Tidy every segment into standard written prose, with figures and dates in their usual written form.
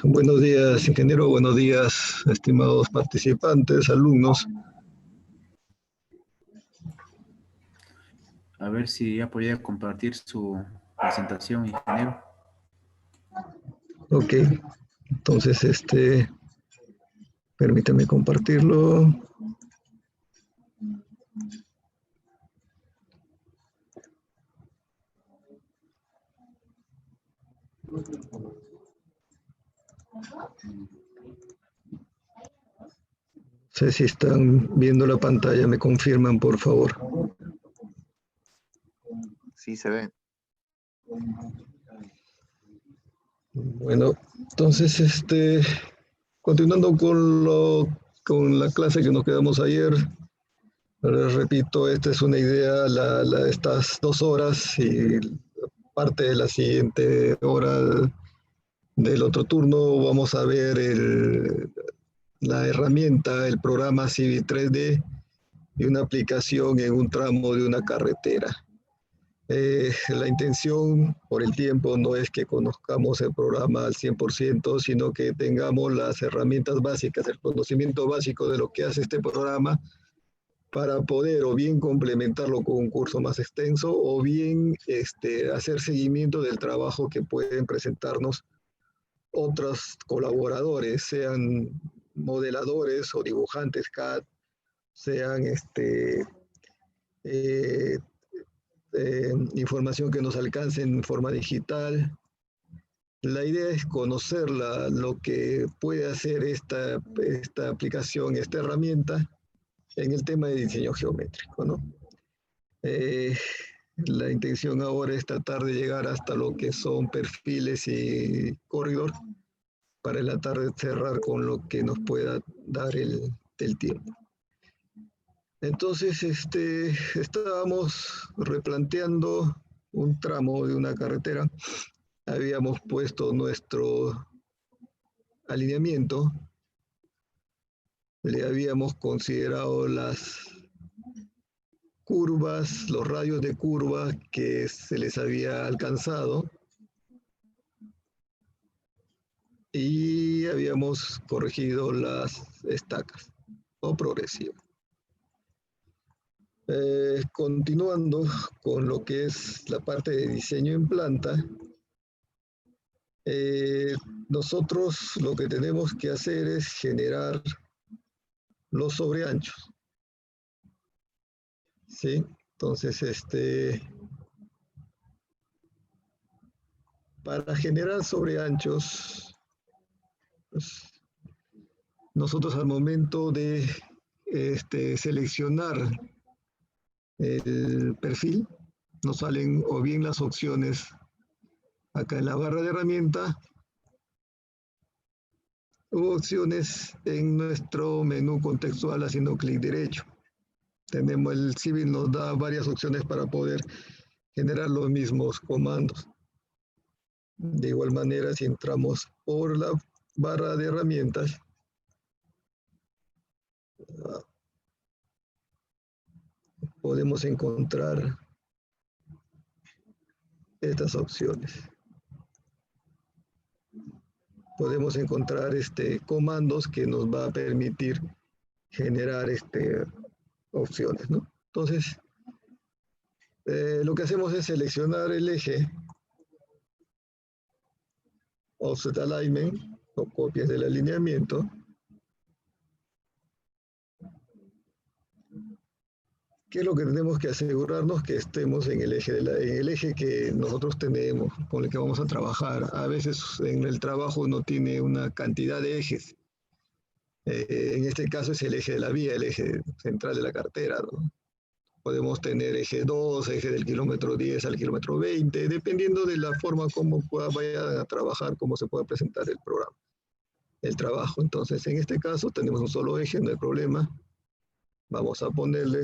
Buenos días, ingeniero. Buenos días, estimados participantes, alumnos. A ver si ya podía compartir su presentación, ingeniero. Ok, entonces, permítame compartirlo. No sé si están viendo la pantalla, me confirman, por favor. Sí, se ve. Bueno, entonces, continuando con la clase que nos quedamos ayer, les repito, esta es una idea, estas 2 horas y parte de la siguiente hora del otro turno vamos a ver la herramienta, el programa Civi 3D y una aplicación en un tramo de una carretera. La intención por el tiempo no es que conozcamos el programa al 100%, sino que tengamos las herramientas básicas, el conocimiento básico de lo que hace este programa para poder o bien complementarlo con un curso más extenso o bien hacer seguimiento del trabajo que pueden presentarnos otros colaboradores, sean modeladores o dibujantes CAD, sean eh, información que nos alcance en forma digital. La idea es conocer lo que puede hacer esta aplicación, esta herramienta en el tema de diseño geométrico, ¿no? La intención ahora es tratar de llegar hasta lo que son perfiles y corredor para en la tarde cerrar con lo que nos pueda dar el tiempo. Entonces, estábamos replanteando un tramo de una carretera. Habíamos puesto nuestro alineamiento, le habíamos considerado las curvas, los radios de curva que se les había alcanzado y habíamos corregido las estacas o progresivas. Continuando con lo que es la parte de diseño en planta, nosotros lo que tenemos que hacer es generar los sobreanchos. ¿Sí? Entonces, para generar sobreanchos, pues, nosotros al momento de seleccionar el perfil, nos salen o bien las opciones acá en la barra de herramienta u opciones en nuestro menú contextual haciendo clic derecho. Tenemos el Civil, nos da varias opciones para poder generar los mismos comandos. De igual manera, si entramos por la barra de herramientas, podemos encontrar estas opciones. Podemos encontrar comandos que nos va a permitir generar opciones, ¿no? Entonces, lo que hacemos es seleccionar el eje Offset Alignment o copias del alineamiento. ¿Qué es lo que tenemos que asegurarnos? Que estemos en el eje que nosotros tenemos, con el que vamos a trabajar. A veces en el trabajo uno tiene una cantidad de ejes. En este caso es el eje de la vía, el eje central de la cartera, ¿no? Podemos tener eje 2, eje del kilómetro 10 al kilómetro 20, dependiendo de la forma como vaya a trabajar, cómo se pueda presentar el programa, el trabajo. Entonces, en este caso tenemos un solo eje, no hay problema. Vamos a ponerle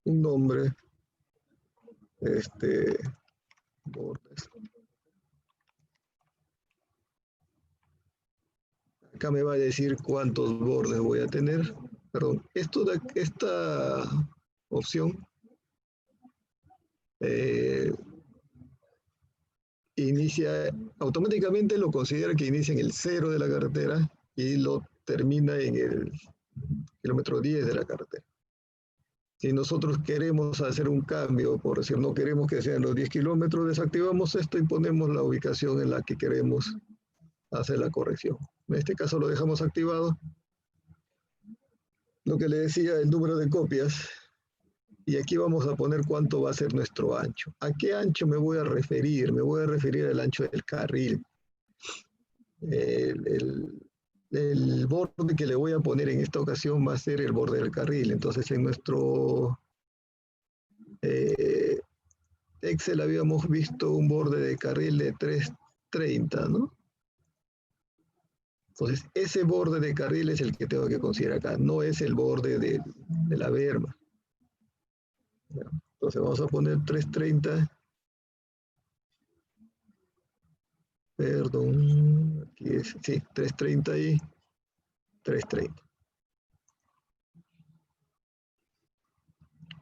un nombre, bordes. Acá me va a decir cuántos bordes voy a tener. Perdón, esta opción inicia, automáticamente lo considera que inicia en el 0 de la carretera y lo termina en el kilómetro 10 de la carretera. Si nosotros queremos hacer un cambio, por decir, no queremos que sean los 10 kilómetros, desactivamos esto y ponemos la ubicación en la que queremos hacer la corrección. En este caso lo dejamos activado. Lo que le decía, el número de copias, y aquí vamos a poner cuánto va a ser nuestro ancho. ¿A qué ancho me voy a referir? Me voy a referir al ancho del carril. El borde que le voy a poner en esta ocasión va a ser el borde del carril. Entonces en nuestro Excel habíamos visto un borde de carril de 330, ¿no? Entonces ese borde de carril es el que tengo que considerar acá, no es el borde de la berma. Entonces vamos a poner 330. Perdón, aquí es, sí, 330 y 330.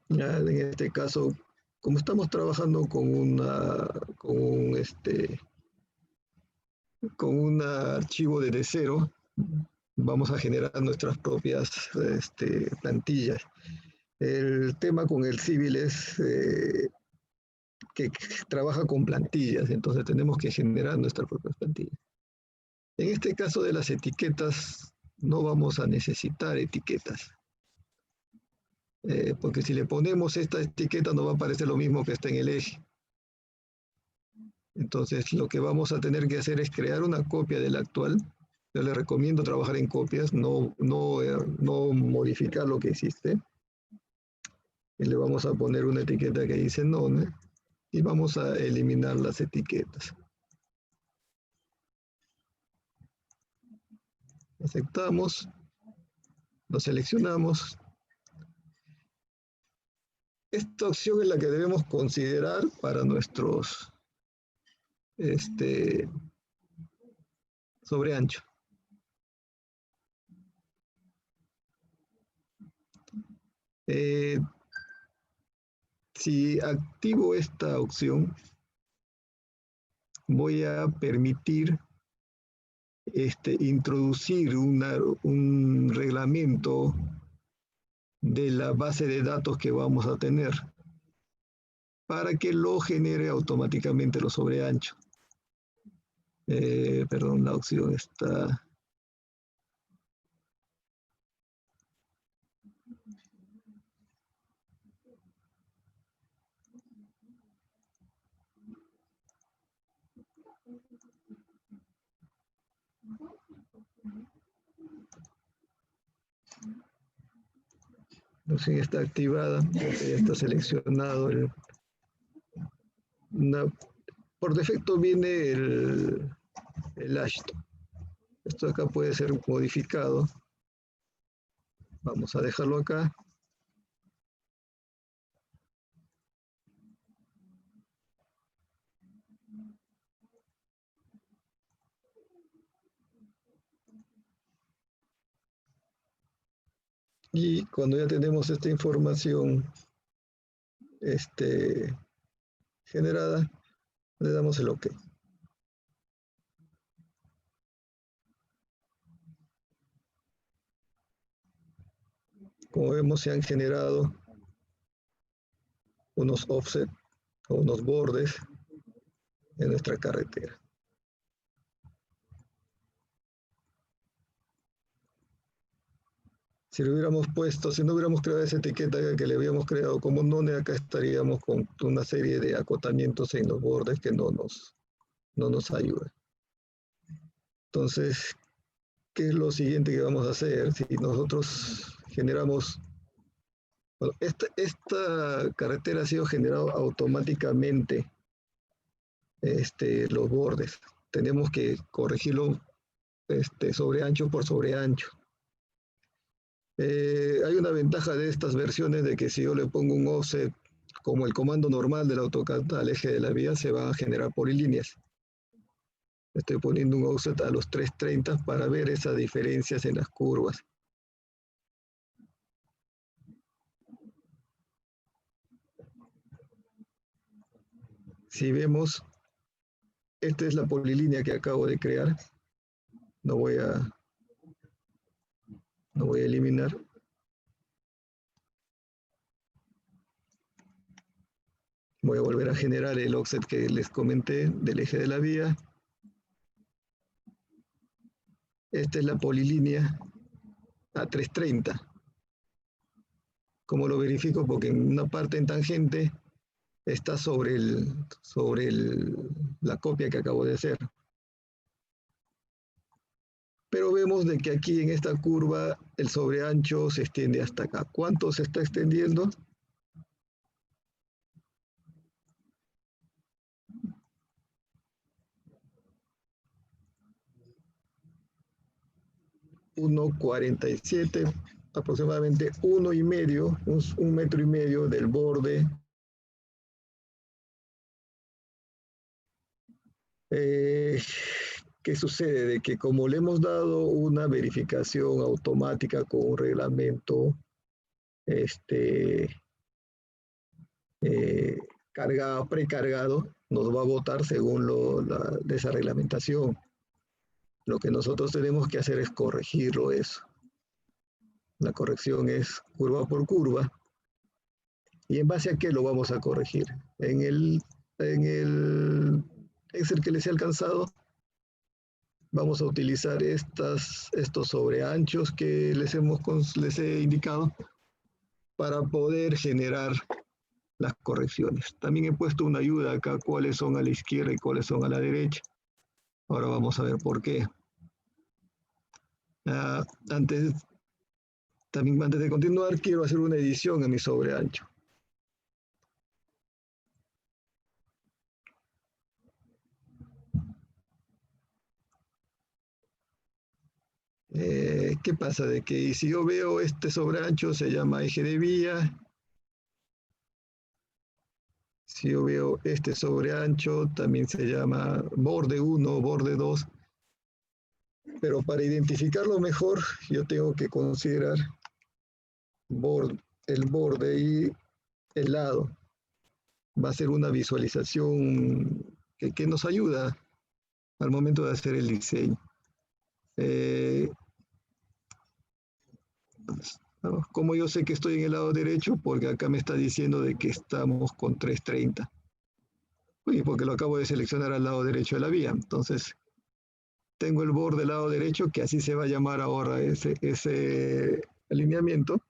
Ya, en este caso, como estamos trabajando con un archivo desde cero, vamos a generar nuestras propias plantillas. El tema con el Civil es que trabaja con plantillas, entonces tenemos que generar nuestras propias plantillas. En este caso de las etiquetas, no vamos a necesitar etiquetas. Porque si le ponemos esta etiqueta no va a aparecer lo mismo que está en el eje. Entonces lo que vamos a tener que hacer es crear una copia del actual. Yo le recomiendo trabajar en copias, no modificar lo que existe. Y le vamos a poner una etiqueta que dice none y vamos a eliminar las etiquetas. Aceptamos, lo seleccionamos. Esta opción es la que debemos considerar para nuestros sobreancho. Si activo esta opción, voy a permitir introducir un reglamento de la base de datos que vamos a tener para que lo genere automáticamente los sobreanchos. Perdón, la opción está... Sí, está activada, ya está seleccionado. Por defecto viene el hashtag. Esto acá puede ser modificado. Vamos a dejarlo acá. Y cuando ya tenemos esta información generada, le damos el OK. Como vemos, se han generado unos offset o unos bordes en nuestra carretera. Si lo hubiéramos puesto, si no hubiéramos creado esa etiqueta que le habíamos creado como none, acá estaríamos con una serie de acotamientos en los bordes que no nos ayudan. Entonces, ¿qué es lo siguiente que vamos a hacer? Si nosotros generamos... Bueno, esta carretera ha sido generada automáticamente, los bordes. Tenemos que corregirlo sobre ancho por sobre ancho. Hay una ventaja de estas versiones de que si yo le pongo un offset como el comando normal del AutoCAD al eje de la vía, se van a generar polilíneas. Estoy poniendo un offset a los 330 para ver esas diferencias en las curvas. Si vemos, esta es la polilínea que acabo de crear. No voy a eliminar. Voy a volver a generar el offset que les comenté del eje de la vía. Esta es la polilínea a 330. ¿Cómo lo verifico? Porque en una parte en tangente está sobre la copia que acabo de hacer. Pero vemos de que aquí en esta curva el sobreancho se extiende hasta acá. ¿Cuánto se está extendiendo? $1.47, aproximadamente 1,5, un metro y medio del borde. ¿Qué sucede? De que como le hemos dado una verificación automática con un reglamento precargado, nos va a votar según de esa reglamentación. Lo que nosotros tenemos que hacer es corregirlo eso. La corrección es curva por curva. ¿Y en base a qué lo vamos a corregir? En el Excel que les he alcanzado, vamos a utilizar estos sobreanchos que les he indicado para poder generar las correcciones. También he puesto una ayuda acá, cuáles son a la izquierda y cuáles son a la derecha. Ahora vamos a ver por qué. Antes de continuar, quiero hacer una edición a mi sobreancho. ¿Qué pasa? De que si yo veo este sobreancho se llama eje de vía. Si yo veo este sobreancho también se llama borde 1, borde 2. Pero para identificarlo mejor yo tengo que considerar el borde y el lado. Va a ser una visualización que nos ayuda al momento de hacer el diseño. Como yo sé que estoy en el lado derecho, porque acá me está diciendo de que estamos con 330. Y porque lo acabo de seleccionar al lado derecho de la vía. Entonces, tengo el borde del lado derecho, que así se va a llamar ahora ese alineamiento.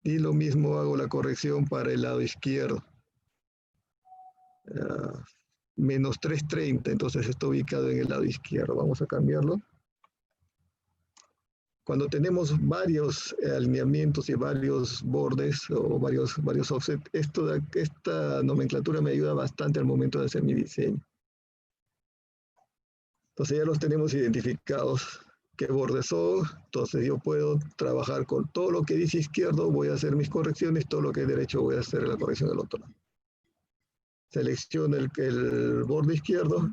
Y lo mismo hago la corrección para el lado izquierdo. Menos 330, entonces está ubicado en el lado izquierdo. Vamos a cambiarlo. Cuando tenemos varios alineamientos y varios bordes o varios offsets, esta nomenclatura me ayuda bastante al momento de hacer mi diseño. Entonces ya los tenemos identificados qué bordes son, entonces yo puedo trabajar con todo lo que dice izquierdo, voy a hacer mis correcciones, todo lo que es derecho voy a hacer la corrección del otro lado. Selecciono el borde izquierdo.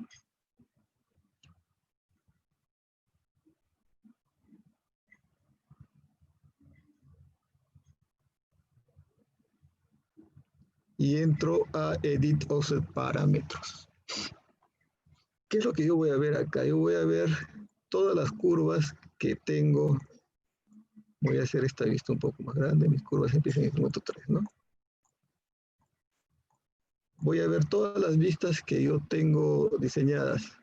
Y entro a Edit Offset Parámetros. ¿Qué es lo que yo voy a ver acá? Yo voy a ver todas las curvas que tengo. Voy a hacer esta vista un poco más grande. Mis curvas empiezan en el kilómetro 3, ¿no? Voy a ver todas las vistas que yo tengo diseñadas.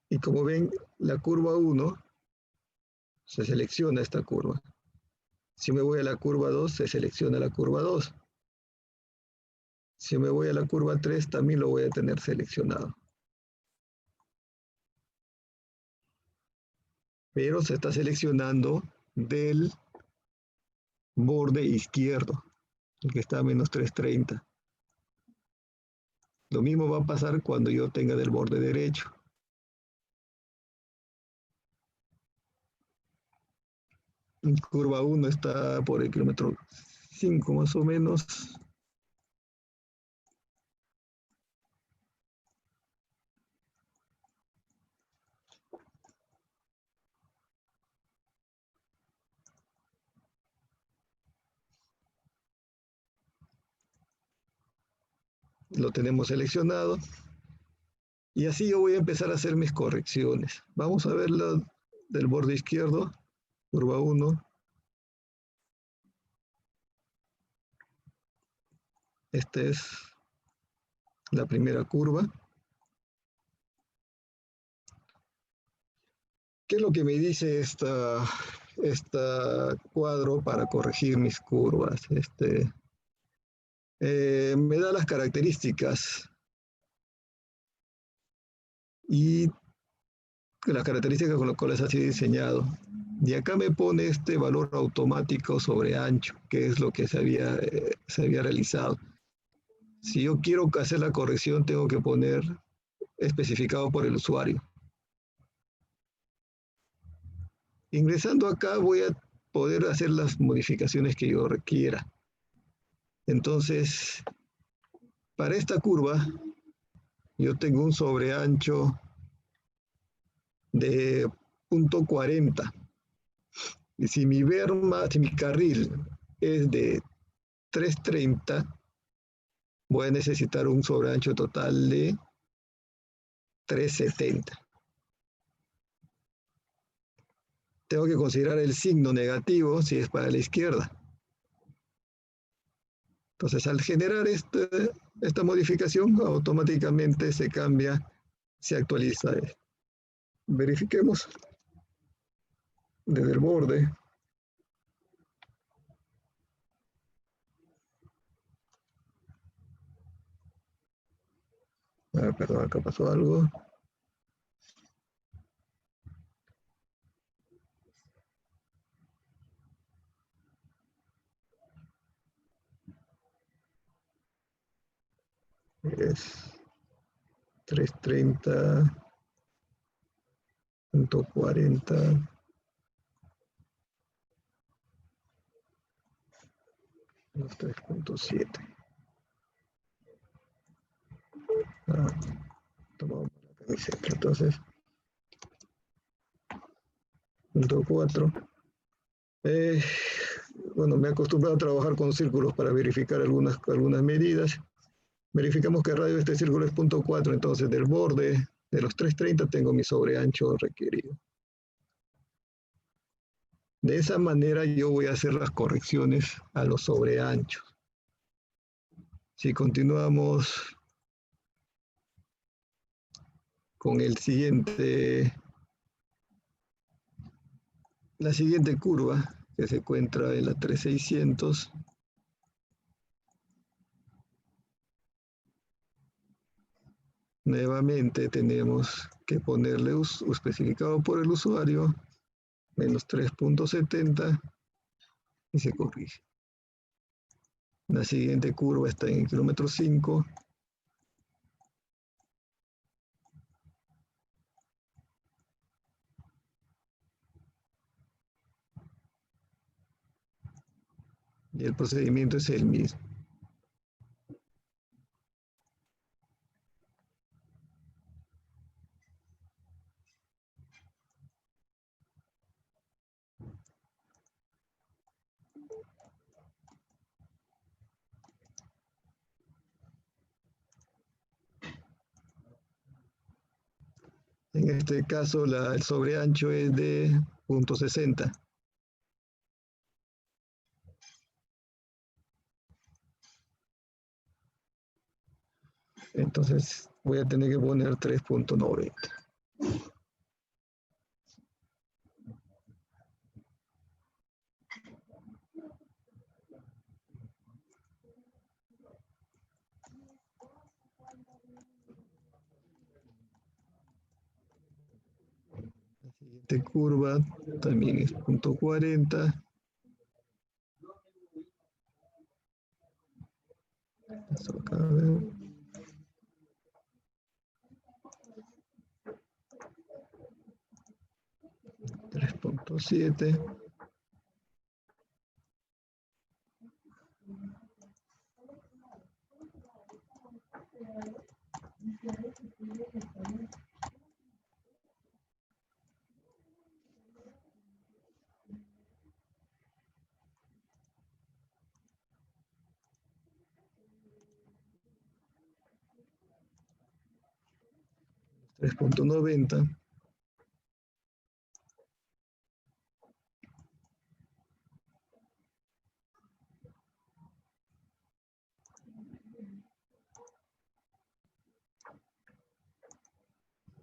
Y como ven, la curva 1, se selecciona esta curva. Si me voy a la curva 2, se selecciona la curva 2. Si me voy a la curva 3, también lo voy a tener seleccionado. Pero se está seleccionando del borde izquierdo, el que está a menos 330. Lo mismo va a pasar cuando yo tenga del borde derecho. Curva 1 está por el kilómetro 5 más o menos. lo tenemos seleccionado. Y así yo voy a empezar a hacer mis correcciones. Vamos a ver la del borde izquierdo, curva 1. Esta es la primera curva. ¿Qué es lo que me dice esta cuadro para corregir mis curvas? Me da las características y las características con las cuales ha sido diseñado. Y acá me pone este valor automático sobre ancho, que es lo que se había realizado. Si yo quiero hacer la corrección, tengo que poner especificado por el usuario. Ingresando acá voy a poder hacer las modificaciones que yo requiera. Entonces, para esta curva, yo tengo un sobreancho de 0.40. Y si mi carril es de 330, voy a necesitar un sobreancho total de 370. Tengo que considerar el signo negativo si es para la izquierda. Entonces, al generar esta modificación, automáticamente se cambia, se actualiza. Verifiquemos desde el borde. Perdón, acá pasó algo. Es 330.40. 3.7. Tomamos la camiseta. Entonces, 0.4. Bueno, me he acostumbrado a trabajar con círculos para verificar algunas medidas. Verificamos que el radio de este círculo es 0.4, entonces del borde de los 330 tengo mi sobreancho requerido. De esa manera yo voy a hacer las correcciones a los sobreanchos. Si continuamos con la siguiente curva, que se encuentra en la 3600, nuevamente tenemos que ponerle especificado por el usuario, menos 3.70, y se corrige. La siguiente curva está en el kilómetro 5. Y el procedimiento es el mismo. En este caso, el sobreancho es de 0.60. Entonces voy a tener que poner 3.90. La siguiente curva también es 0.40. Esto acá, a ver. 3.7. 3.90.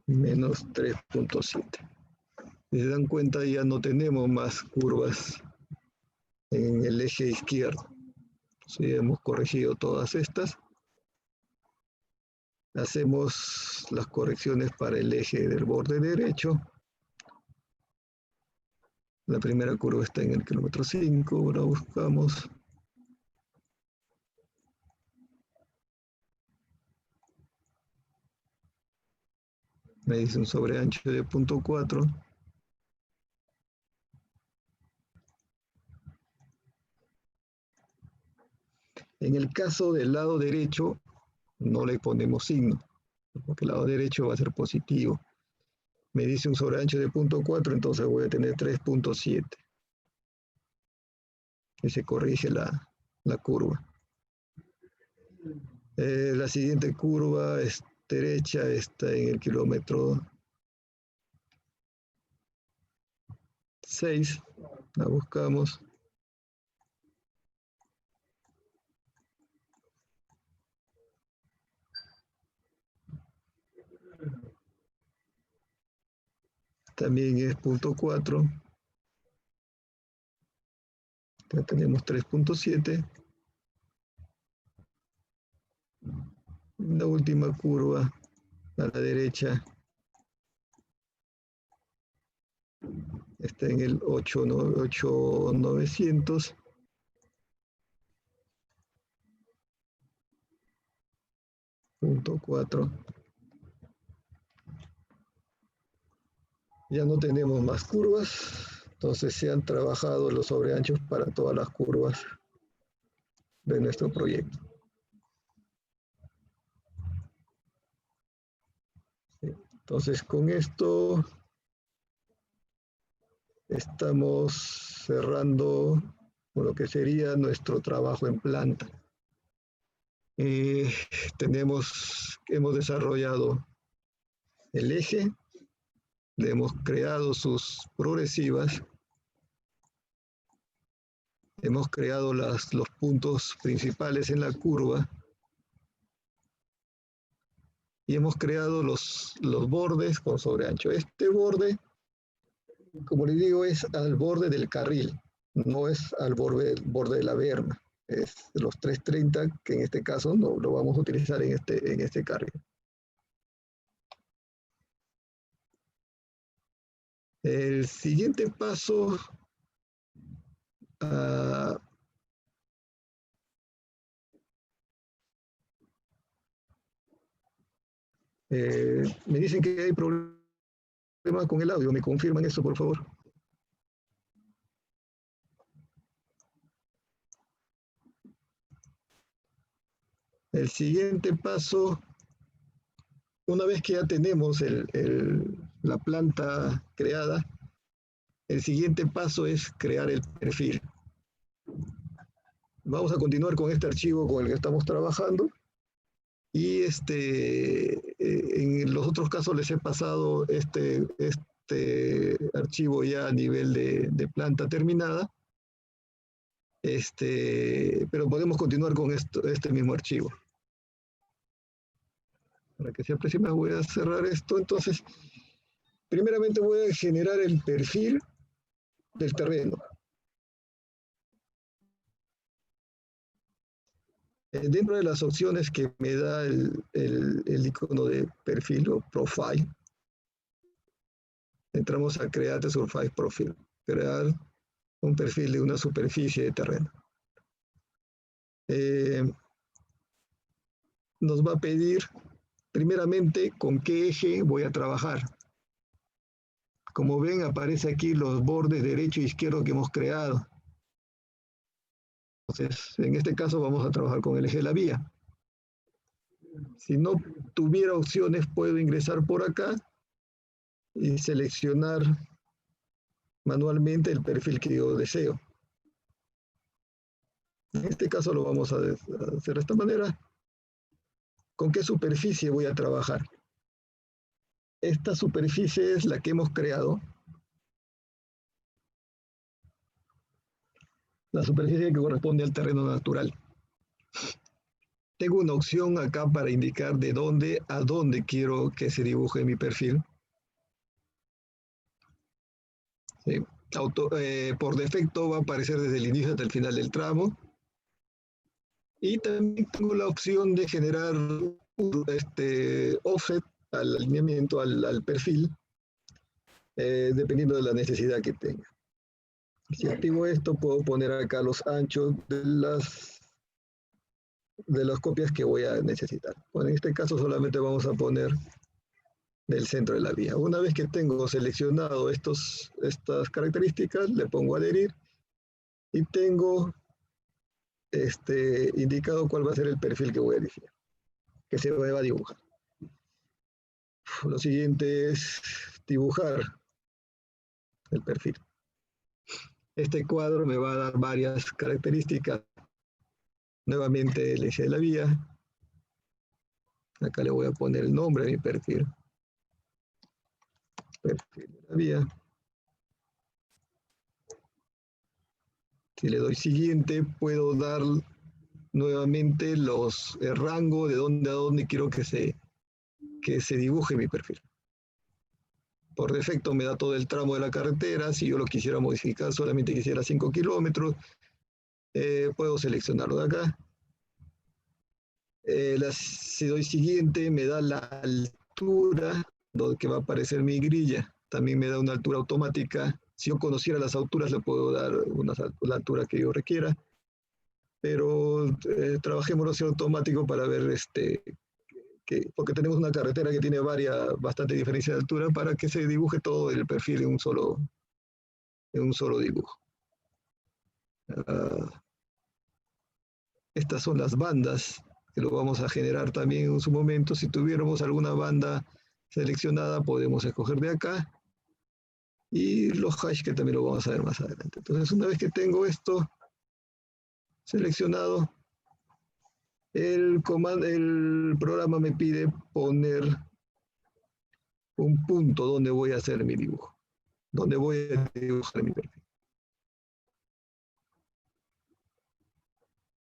Menos 3.7. Si se dan cuenta, ya no tenemos más curvas en el eje izquierdo. Si hemos corregido todas estas, hacemos las correcciones para el eje del borde derecho. La primera curva está en el kilómetro 5, ahora buscamos. Me dice un sobreancho de 0.4. En el caso del lado derecho, no le ponemos signo, porque el lado derecho va a ser positivo. Me dice un sobreancho de 0.4, entonces voy a tener 3.7. Y se corrige la curva. La siguiente curva es derecha, está en el kilómetro 6. La buscamos. También es 0.4. Ya tenemos 3.7. La última curva a la derecha está en el 8.900. Punto 4. Ya no tenemos más curvas, entonces se han trabajado los sobreanchos para todas las curvas de nuestro proyecto. Entonces con esto estamos cerrando lo que sería nuestro trabajo en planta. Hemos desarrollado el eje, le hemos creado sus progresivas, hemos creado los puntos principales en la curva y hemos creado los bordes con sobreancho. Este borde, como les digo, es al borde del carril, no es al borde de la berma. Es los 330, que en este caso no lo vamos a utilizar en este carril. El siguiente paso me dicen que hay problemas con el audio. ¿Me confirman eso, por favor? El siguiente paso, una vez que ya tenemos la planta creada, el siguiente paso es crear el perfil. Vamos a continuar con este archivo con el que estamos trabajando. Y en los otros casos les he pasado este archivo ya a nivel de planta terminada. Pero podemos continuar con este mismo archivo. Para que sea precisa, voy a cerrar esto. Entonces, primeramente voy a generar el perfil del terreno. Dentro de las opciones que me da el icono de perfil o profile, entramos a Create Surface Profile, crear un perfil de una superficie de terreno. Nos va a pedir primeramente con qué eje voy a trabajar. Como ven, aparece aquí los bordes derecho e izquierdo que hemos creado. Entonces, en este caso vamos a trabajar con el eje de la vía. Si no tuviera opciones, puedo ingresar por acá y seleccionar manualmente el perfil que yo deseo. En este caso lo vamos a hacer de esta manera. ¿Con qué superficie voy a trabajar? esta superficie es la que hemos creado, la superficie que corresponde al terreno natural. Tengo una opción acá para indicar de dónde a dónde quiero que se dibuje mi perfil. ¿Sí? Por defecto va a aparecer desde el inicio hasta el final del tramo. Y también tengo la opción de generar offset al alineamiento, al perfil, dependiendo de la necesidad que tenga. Si activo esto, puedo poner acá los anchos de las copias que voy a necesitar. Bueno, en este caso solamente vamos a poner del centro de la vía. Una vez que tengo seleccionado estas características, le pongo adherir y tengo indicado cuál va a ser el perfil que voy a diseñar, que se me va a dibujar. Lo siguiente es dibujar el perfil. Este cuadro me va a dar varias características. Nuevamente el eje de la vía. Acá le voy a poner el nombre de mi perfil. Perfil de la vía. Si le doy siguiente, puedo dar nuevamente el rango de dónde a dónde quiero que se dibuje mi perfil. Por defecto me da todo el tramo de la carretera. Si yo lo quisiera modificar, solamente quisiera 5 kilómetros, puedo seleccionarlo de acá. Si doy siguiente, me da la altura donde que va a aparecer mi grilla. También me da una altura automática. Si yo conociera las alturas, le puedo dar la altura que yo requiera. Pero trabajémoslo así automático para ver porque tenemos una carretera que tiene bastante diferencia de altura para que se dibuje todo el perfil en un solo dibujo. Estas son las bandas que lo vamos a generar también en su momento. Si tuviéramos alguna banda seleccionada, podemos escoger de acá. Y los hash que también lo vamos a ver más adelante. Entonces, una vez que tengo esto seleccionado, el programa me pide poner un punto donde voy a hacer mi dibujo, donde voy a dibujar mi perfil.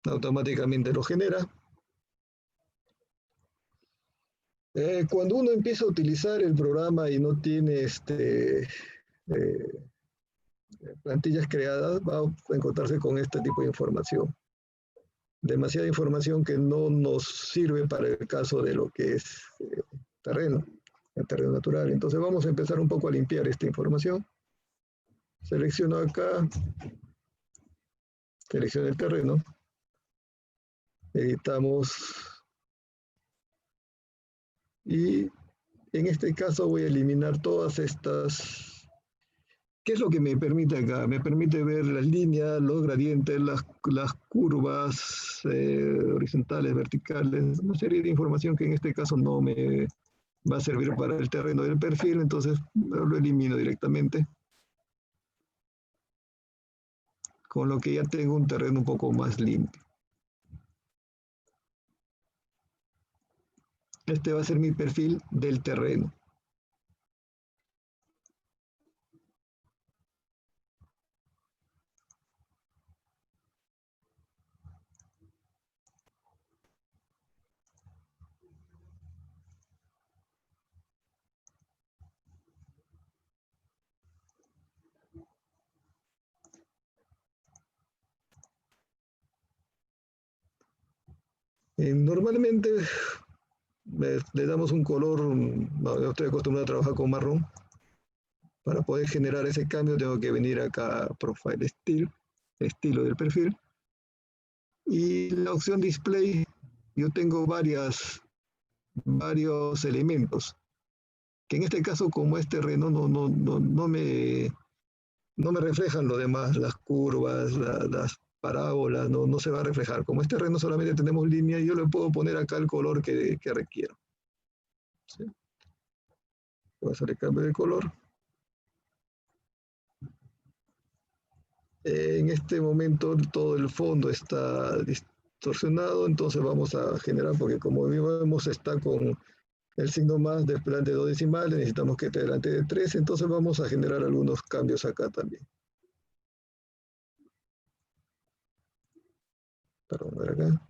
Automáticamente lo genera. Cuando uno empieza a utilizar el programa y no tiene plantillas creadas, va a encontrarse con este tipo de información. Demasiada información que no nos sirve para el caso de lo que es el terreno natural. Entonces vamos a empezar un poco a limpiar esta información. Selecciono acá, selecciono el terreno, editamos y en este caso voy a eliminar todas estas. ¿Qué es lo que me permite acá? Me permite ver las líneas, los gradientes, las curvas horizontales, verticales, una serie de información que en este caso no me va a servir para el terreno del perfil, entonces lo elimino directamente. Con lo que ya tengo un terreno un poco más limpio. Este va a ser mi perfil del terreno. Normalmente le damos un color, yo estoy acostumbrado a trabajar con marrón. Para poder generar ese cambio tengo que venir acá a Profile Style, estilo del perfil. Y la opción Display, yo tengo varios elementos, que en este caso como es terreno no me reflejan lo demás, las curvas, las parábolas, no se va a reflejar. Como es terreno solamente tenemos línea y yo le puedo poner acá el color que requiero. ¿Sí? Voy a hacer el cambio de color. En este momento todo el fondo está distorsionado, entonces vamos a generar, porque como vemos está con el signo más después de 2 decimales, necesitamos que esté delante de 3, entonces vamos a generar algunos cambios acá también. Perdón, ver acá.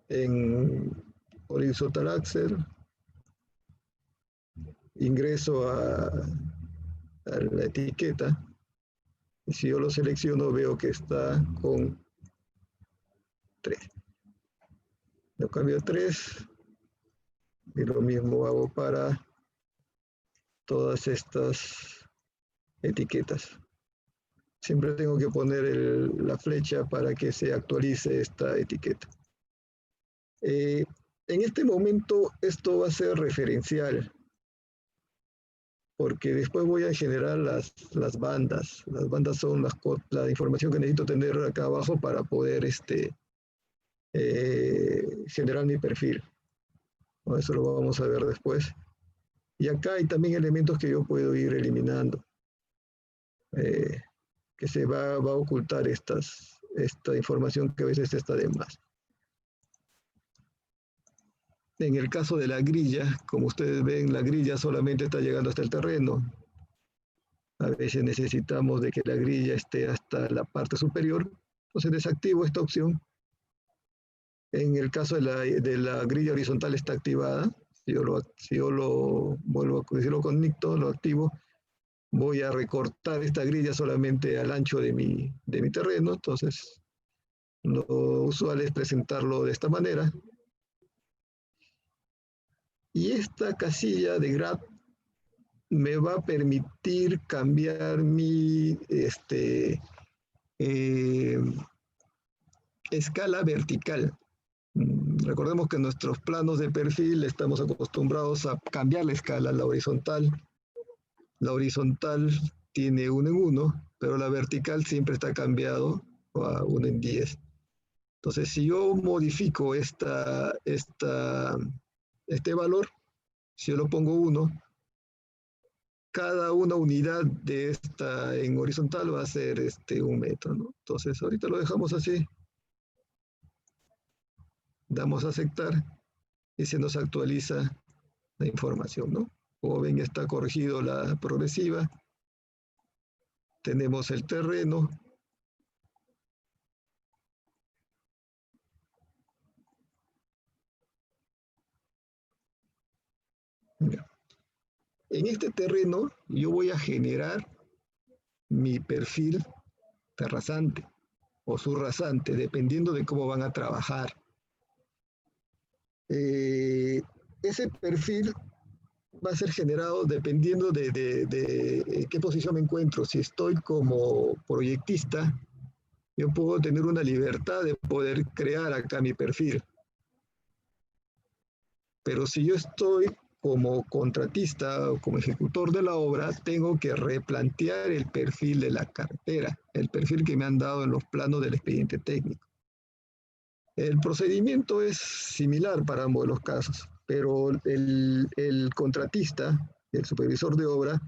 En horizontal axle, ingreso a la etiqueta, y si yo lo selecciono veo que está con 3. Lo cambio a 3, y lo mismo hago para todas estas etiquetas. Siempre tengo que poner la flecha para que se actualice esta etiqueta. En este momento esto va a ser referencial, porque después voy a generar las bandas. Las bandas son la información que necesito tener acá abajo para poder generar mi perfil. ¿No? Eso lo vamos a ver después. Y acá hay también elementos que yo puedo ir eliminando, que se va a ocultar esta información que a veces está de más. En el caso de la grilla, como ustedes ven, la grilla solamente está llegando hasta el terreno. A veces necesitamos de que la grilla esté hasta la parte superior, entonces desactivo esta opción. En el caso de la grilla horizontal está activada. Si yo lo vuelvo, si lo conecto, lo activo, voy a recortar esta grilla solamente al ancho de mi terreno. Entonces, lo usual es presentarlo de esta manera. Y esta casilla de grab me va a permitir cambiar mi escala vertical. Recordemos que en nuestros planos de perfil estamos acostumbrados a cambiar la escala, la horizontal. La horizontal tiene 1 en 1, pero la vertical siempre está cambiado a 1 en 10. Entonces, si yo modifico este valor, si yo lo pongo 1, cada una unidad de esta en horizontal va a ser 1 metro, ¿no? Entonces, ahorita lo dejamos así. Damos a aceptar y se nos actualiza la información, ¿no? Como ven, está corregido la progresiva. Tenemos el terreno. En este terreno yo voy a generar mi perfil terrazante o subrasante, dependiendo de cómo van a trabajar. Ese perfil va a ser generado dependiendo de qué posición me encuentro. Si estoy como proyectista, yo puedo tener una libertad de poder crear acá mi perfil. Pero si yo estoy como contratista o como ejecutor de la obra, tengo que replantear el perfil de la cartera, el perfil que me han dado en los planos del expediente técnico. El procedimiento es similar para ambos los casos, pero el contratista, el supervisor de obra,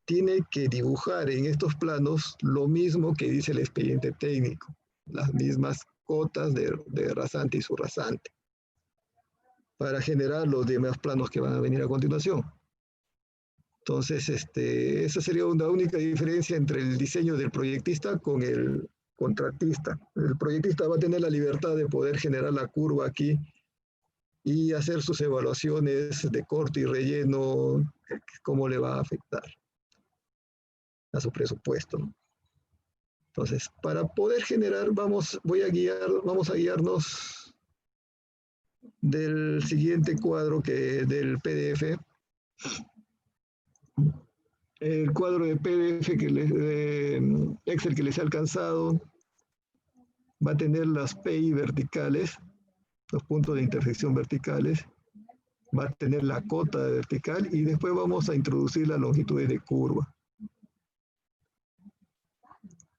tiene que dibujar en estos planos lo mismo que dice el expediente técnico, las mismas cotas de rasante y subrasante, para generar los demás planos que van a venir a continuación. Entonces, esa sería una única diferencia entre el diseño del proyectista con el contratista. El proyectista va a tener la libertad de poder generar la curva aquí y hacer sus evaluaciones de corte y relleno, cómo le va a afectar a su presupuesto. Entonces, para poder generar, vamos a guiarnos del siguiente cuadro del PDF. El cuadro de PDF de Excel que les he alcanzado va a tener las PI verticales, los puntos de intersección verticales, va a tener la cota vertical y después vamos a introducir la longitud de curva.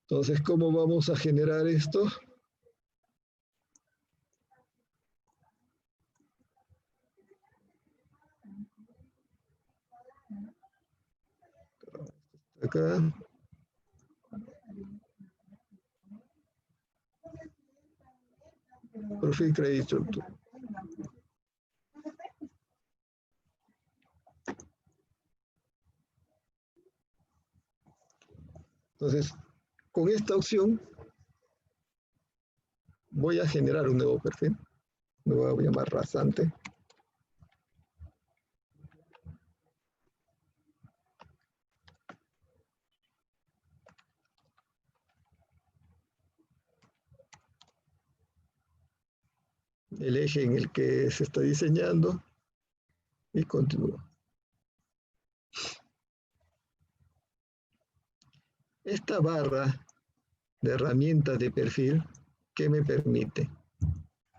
Entonces, ¿cómo vamos a generar esto? Acá. Perfil Credit Structure. Entonces, con esta opción voy a generar un nuevo perfil. Lo voy a llamar rasante. El eje en el que se está diseñando y continúo. Esta barra de herramientas de perfil, ¿qué me permite?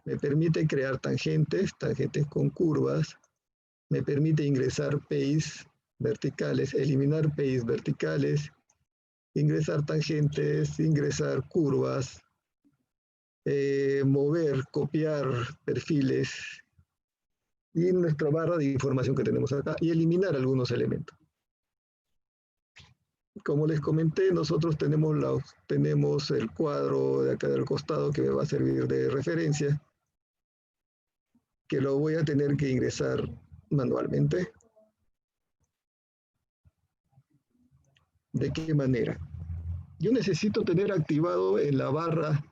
Me permite crear tangentes con curvas, me permite ingresar PIs verticales, eliminar PIs verticales, ingresar tangentes, ingresar curvas, mover, copiar perfiles y nuestra barra de información que tenemos acá y eliminar algunos elementos. Como les comenté, nosotros tenemos el cuadro de acá del costado que me va a servir de referencia, que lo voy a tener que ingresar manualmente. ¿De qué manera? Yo necesito tener activado en la barra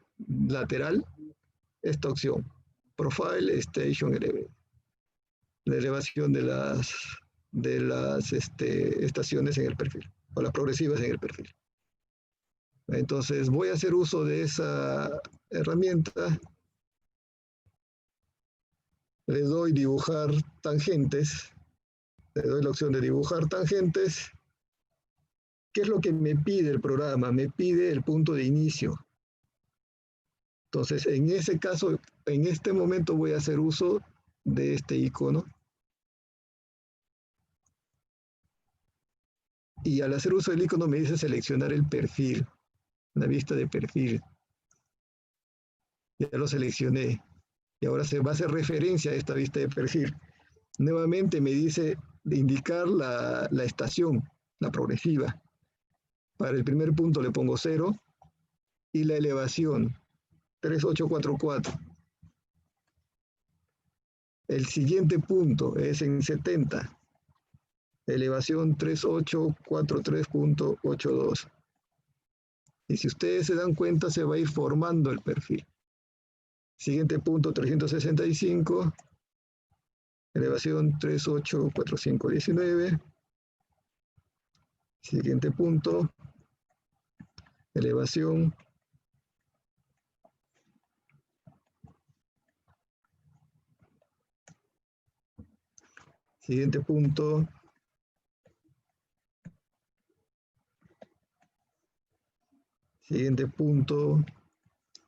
lateral esta opción, Profile Station Element, la elevación de las estaciones en el perfil, o las progresivas en el perfil. Entonces voy a hacer uso de esa herramienta. Le doy dibujar tangentes, le doy la opción de dibujar tangentes. ¿Qué es lo que me pide el programa? Me pide el punto de inicio. Entonces, en ese caso, en este momento voy a hacer uso de este icono. Y al hacer uso del icono me dice seleccionar el perfil, la vista de perfil. Ya lo seleccioné. Y ahora se va a hacer referencia a esta vista de perfil. Nuevamente me dice de indicar la estación, la progresiva. Para el primer punto le pongo 0 y la elevación 3844. El siguiente punto es en 70. Elevación 3843.82. Y si ustedes se dan cuenta, se va a ir formando el perfil. Siguiente punto 365. Elevación 384519. Siguiente punto. Elevación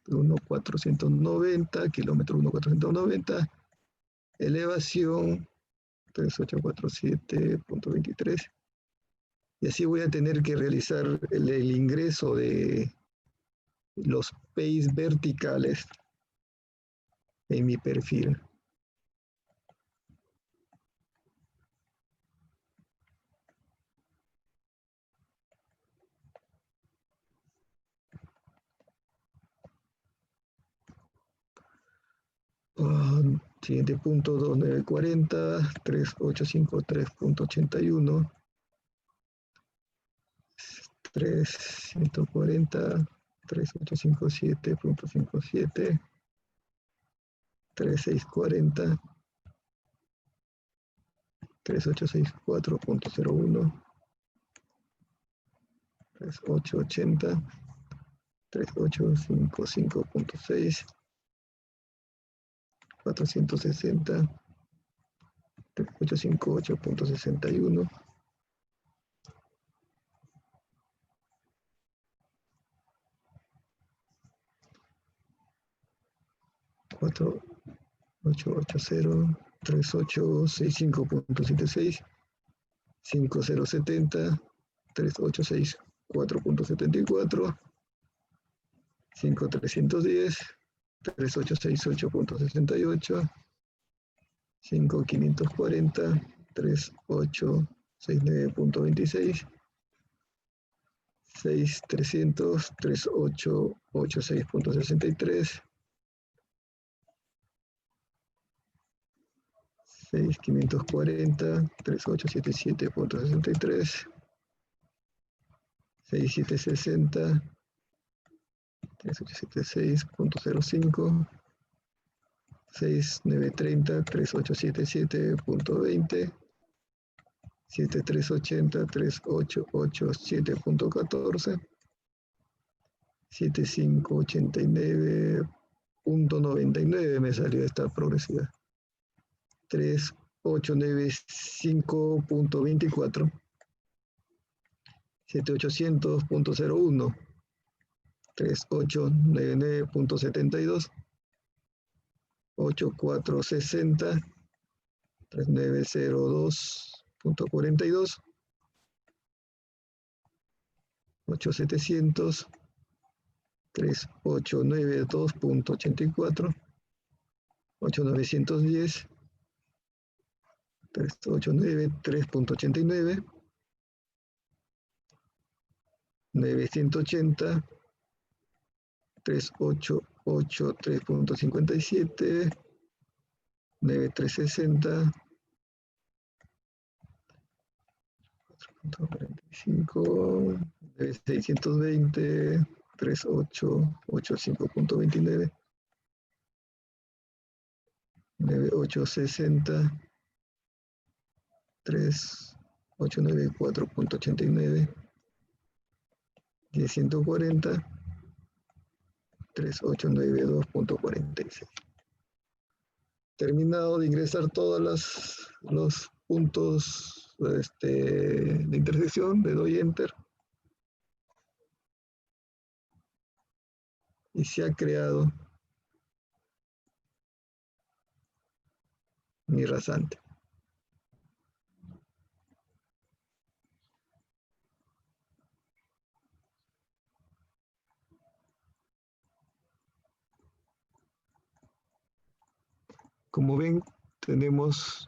1490, kilómetro 1490, elevación 3847.23. Y así voy a tener que realizar el ingreso de los PIs verticales en mi perfil. Siguiente punto 2940, 3853.81, 340, 3857.57, 3640, 3864.01, 3880, 3855.6, 460, 3858.61, 4880, 3865.76, 5070, 3864.74, 5310, 3868.68, 5540, 3869.26, 6300, 3886.63, 6.540, 3877.63, 6.760, 3876.05, 6.930, 3877.20, 7.380, 3887.14, 7.589.99 me salió esta progresividad. 3.895.24, 7.800.01, 3.899.72, 8.460, 3.902.42, 8.700, 3.892.84, 8.910, 3.893.89, 980, 3.883.57, 9.360, 4.45, 9.620, 3.885.29, 9.860, 3.894.89, 10.140, 3.892.46. Terminado de ingresar todos los puntos de intersección, le doy Enter y se ha creado mi rasante. Como ven, tenemos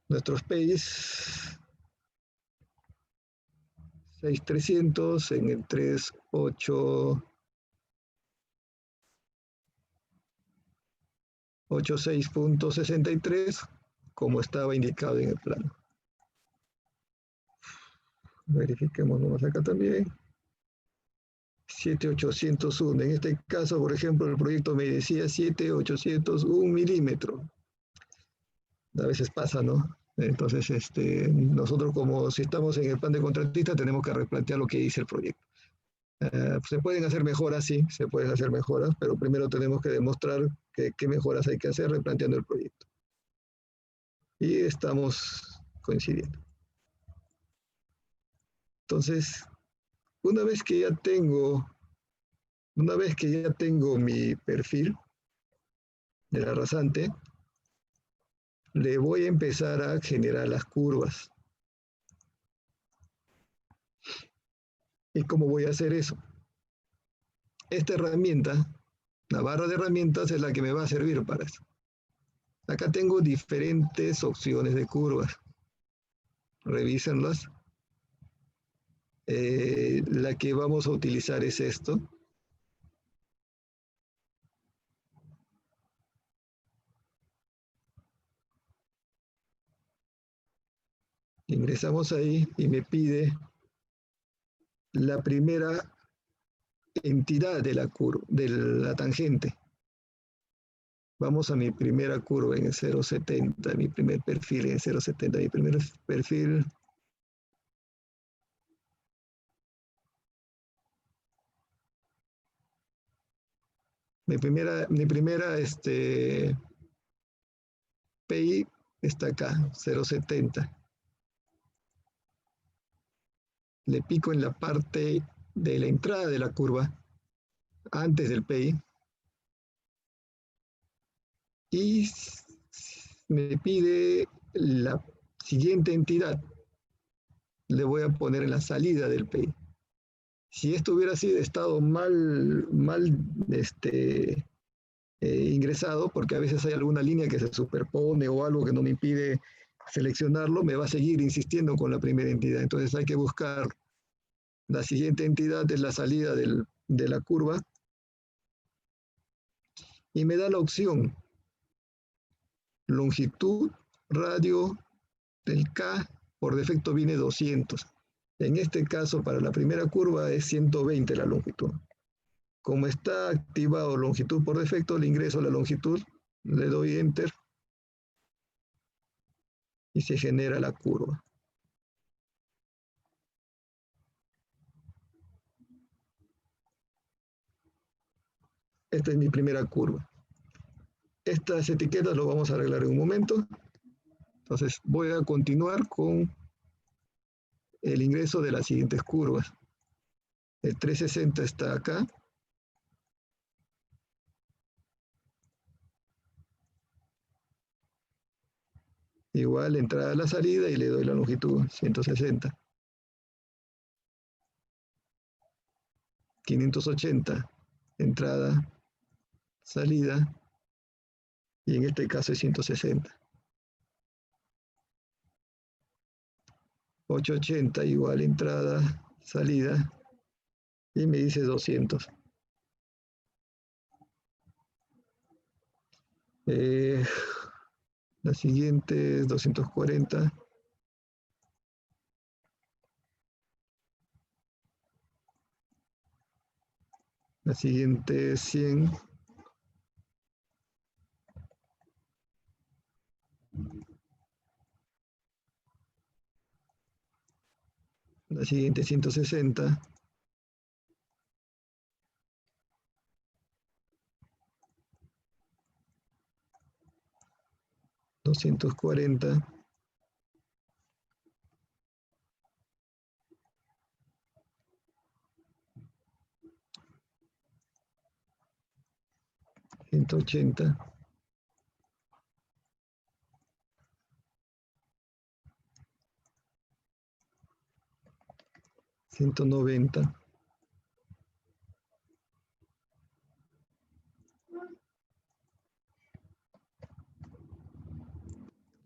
nuestros PEIs 6300 en el 3886.63, como estaba indicado en el plano. Verifiquemos nomás acá también. 7801. En este caso, por ejemplo, el proyecto me decía 7801 milímetros. A veces pasa, ¿no? Entonces, nosotros como si estamos en el plan de contratista, tenemos que replantear lo que dice el proyecto. Se pueden hacer mejoras, sí, se pueden hacer mejoras, pero primero tenemos que demostrar qué mejoras hay que hacer replanteando el proyecto. Y estamos coincidiendo. Entonces, una vez que ya tengo mi perfil de la rasante, le voy a empezar a generar las curvas. ¿Y cómo voy a hacer eso? Esta herramienta, la barra de herramientas, es la que me va a servir para eso. Acá tengo diferentes opciones de curvas. Revísenlas. La que vamos a utilizar es esto. Ingresamos ahí y me pide la primera entidad de la curva, de la tangente. Vamos a mi primera curva en el 0,70, mi primer perfil en el 0,70, mi primer perfil. Mi primera PI está acá, 0,70. Le pico en la parte de la entrada de la curva, antes del PI, y me pide la siguiente entidad. Le voy a poner en la salida del PI. Si esto hubiera estado mal ingresado, porque a veces hay alguna línea que se superpone o algo que no me impide seleccionarlo, me va a seguir insistiendo con la primera entidad. Entonces hay que buscar la siguiente entidad de la salida de la curva y me da la opción longitud, radio del K, por defecto viene 200. En este caso, para la primera curva es 120 la longitud. Como está activado longitud por defecto, le ingreso la longitud, le doy Enter y se genera la curva. Esta es mi primera curva. Estas etiquetas lo vamos a arreglar en un momento. Entonces voy a continuar con el ingreso de las siguientes curvas. El 360 está acá. Igual entrada a la salida y le doy la longitud 160. 580, entrada, salida, y en este caso es 160. 880 igual entrada, salida, y me dice 200. La siguiente es 240. La siguiente es 100. La siguiente es 160. $240. $180. $190.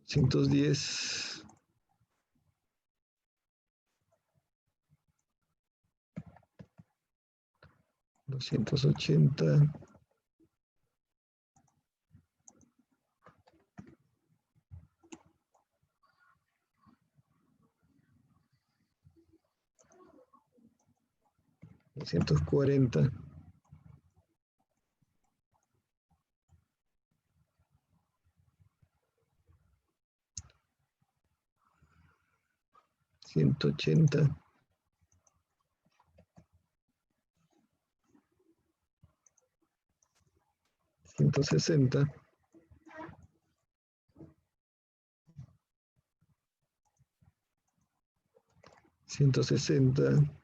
$110. $280. $240. $180. $160. $160.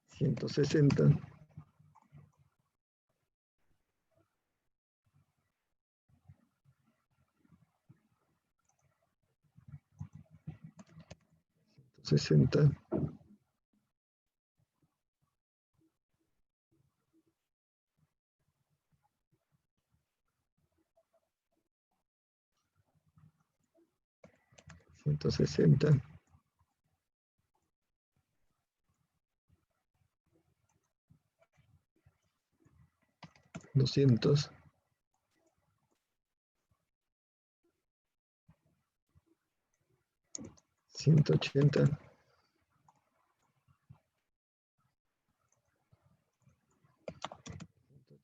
$160. $160. $160. $200. $180.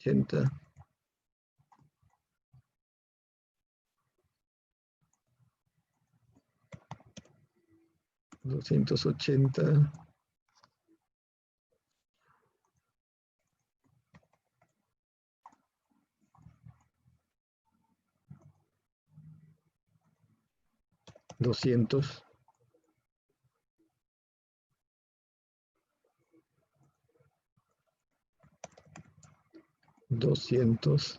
$180. $280. $200. $200.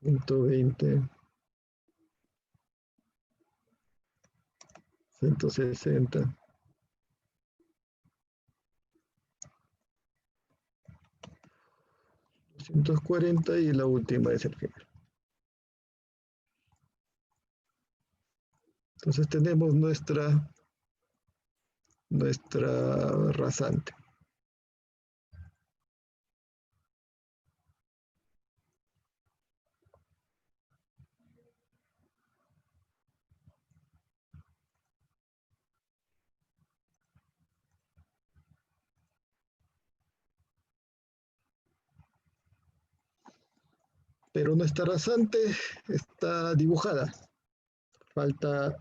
$120. 160. 240 y la última es el final. Entonces tenemos nuestra rasante. Pero nuestra rasante está dibujada. Falta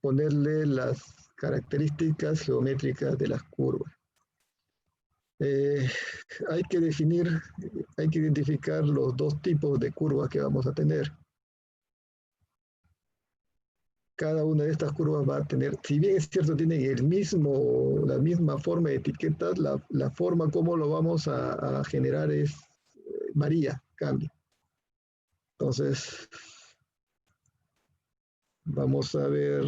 ponerle las características geométricas de las curvas. Hay que identificar los dos tipos de curvas que vamos a tener. Cada una de estas curvas va a tener, si bien es cierto, tienen la misma forma de etiquetas, la forma como lo vamos a generar varía, cambia. Entonces, vamos a ver.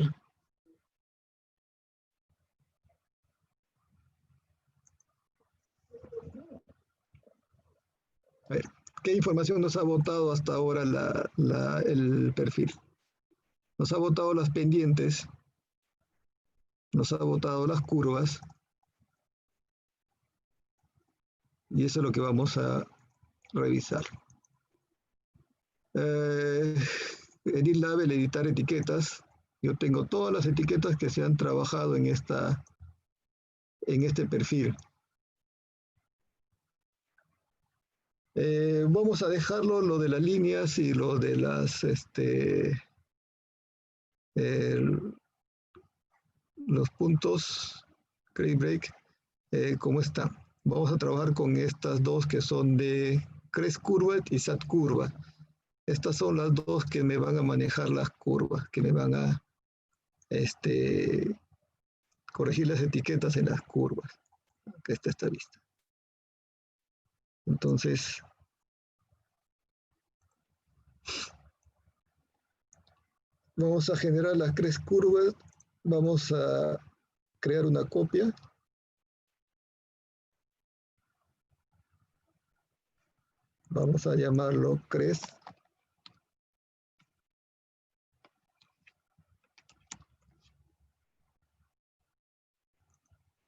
A ver, ¿qué información nos ha botado hasta ahora el perfil? Nos ha botado las pendientes, nos ha botado las curvas, y eso es lo que vamos a revisar. Edit Label, editar etiquetas. Yo tengo todas las etiquetas que se han trabajado en este perfil. Vamos a dejarlo lo de las líneas y lo de los puntos, create break, como está. Vamos a trabajar con estas dos que son de Crest Curvet y Sat Curva. Estas son las dos que me van a manejar las curvas, que me van a corregir las etiquetas en las curvas. Acá está esta lista. Entonces, vamos a generar las Crest Curves, vamos a crear una copia. Vamos a llamarlo Crest.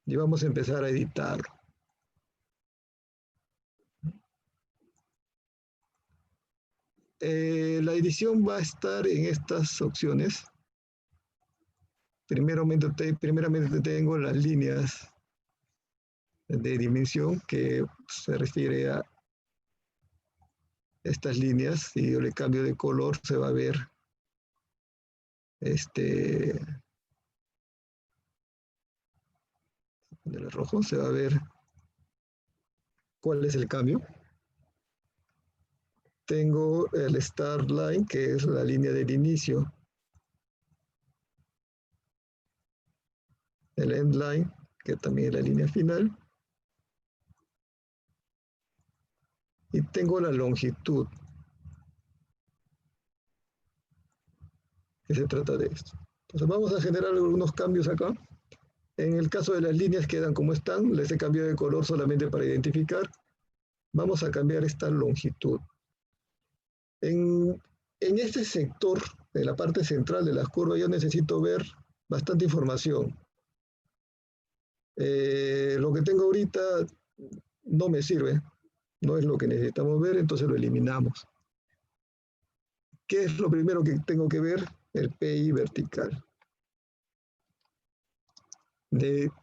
Y vamos a empezar a editarlo. La edición va a estar en estas opciones. Primeramente tengo las líneas de dimensión, que se refiere a estas líneas. Si yo le cambio de color, se va a ver del rojo, se va a ver cuál es el cambio. Tengo el start line, que es la línea del inicio. El end line, que también es la línea final. Y tengo la longitud, que se trata de esto. Entonces vamos a generar algunos cambios acá. En el caso de las líneas quedan como están, les he cambiado de color solamente para identificar. Vamos a cambiar esta longitud. En este sector, en la parte central de las curvas, yo necesito ver bastante información. Lo que tengo ahorita no me sirve, no es lo que necesitamos ver, entonces lo eliminamos. ¿Qué es lo primero que tengo que ver? El PI vertical.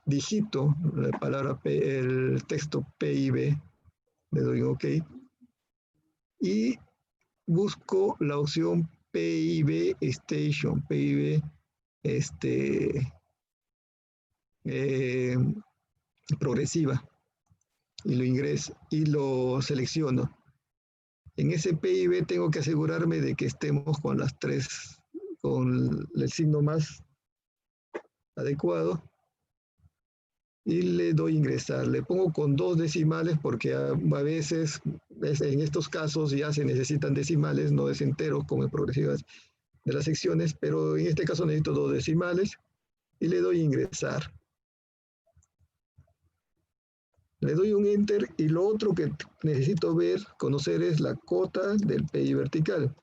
Digito la palabra el texto PIB, le doy OK, y busco la opción PIB Station, PIB progresiva, y lo ingreso y lo selecciono. En ese PIB tengo que asegurarme de que estemos con las tres, con el signo más adecuado, y le doy ingresar. Le pongo con 2 decimales porque a veces, en estos casos ya se necesitan decimales, no es entero como en progresivas de las secciones, pero en este caso necesito 2 decimales. y le doy ingresar. Le doy un enter y lo otro que necesito ver, conocer es la cota del PI vertical.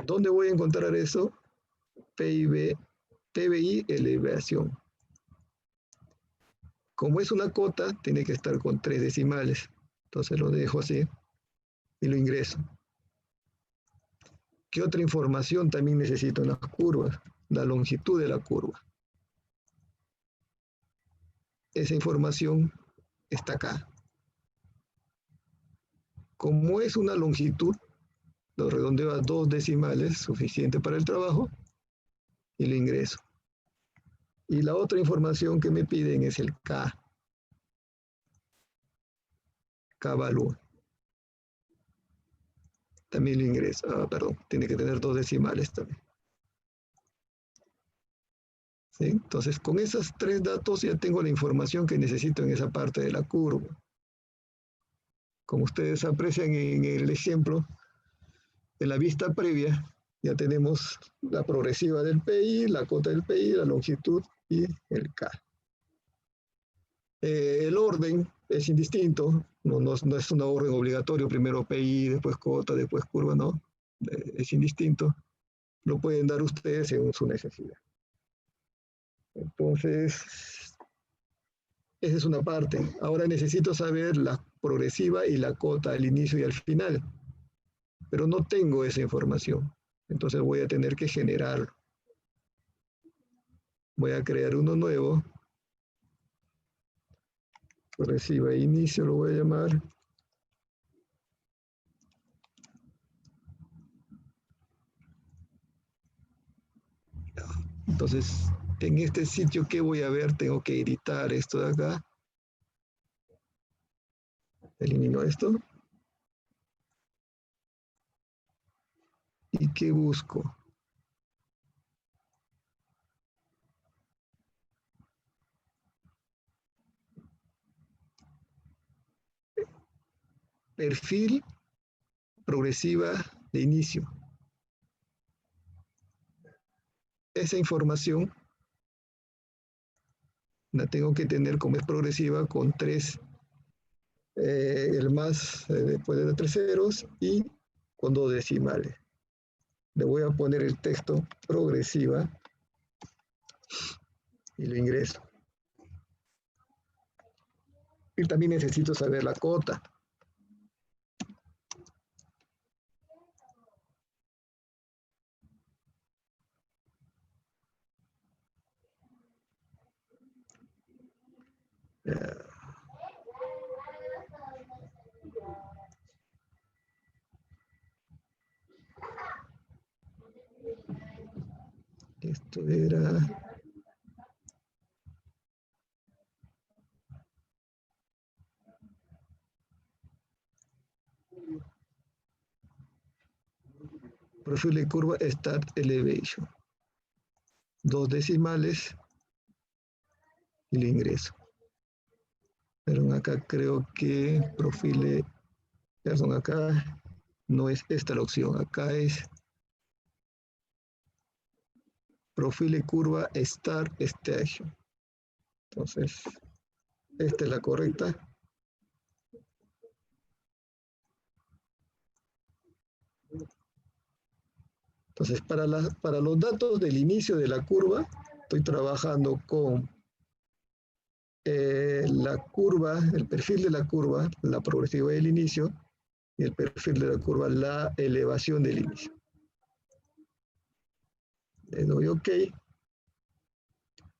¿Dónde voy a encontrar eso? PBI elevación. Como es una cota, tiene que estar con 3 decimales. Entonces lo dejo así y lo ingreso. ¿Qué otra información también necesito en las curvas? La longitud de la curva. Esa información está acá. Como es una longitud, lo redondeo a 2 decimales, suficiente para el trabajo, y lo ingreso. Y la otra información que me piden es el K. K-value. También lo ingreso. Perdón, tiene que tener 2 decimales también. ¿Sí? Entonces, con esos 3 datos ya tengo la información que necesito en esa parte de la curva. Como ustedes aprecian en el ejemplo, en la vista previa, ya tenemos la progresiva del PI, la cota del PI, la longitud y el K. El orden es indistinto, no es un orden obligatorio, primero PI, después cota, después curva, no. Es indistinto. Lo pueden dar ustedes según su necesidad. Entonces, esa es una parte. Ahora necesito saber la progresiva y la cota al inicio y al final. Pero no tengo esa información. Entonces voy a tener que generarlo. Voy a crear uno nuevo. Progresiva e inicio lo voy a llamar. Entonces, en este sitio, ¿qué voy a ver? Tengo que editar esto de acá. Elimino esto. ¿Y qué busco? Perfil progresiva de inicio. Esa información la tengo que tener como es progresiva con 3, el más después de 3 ceros y con 2 decimales. Le voy a poner el texto progresiva y lo ingreso. Y también necesito saber la cota. Esto era... Perfil de curva Start Elevation. 2 decimales y lo ingreso. Pero acá creo que profile, perdón, acá no es esta la opción, acá es profile curva Start Station. Entonces, esta es la correcta. Entonces, para los datos del inicio de la curva, estoy trabajando con la curva, el perfil de la curva, la progresiva del inicio, y el perfil de la curva, la elevación del inicio. Le doy OK.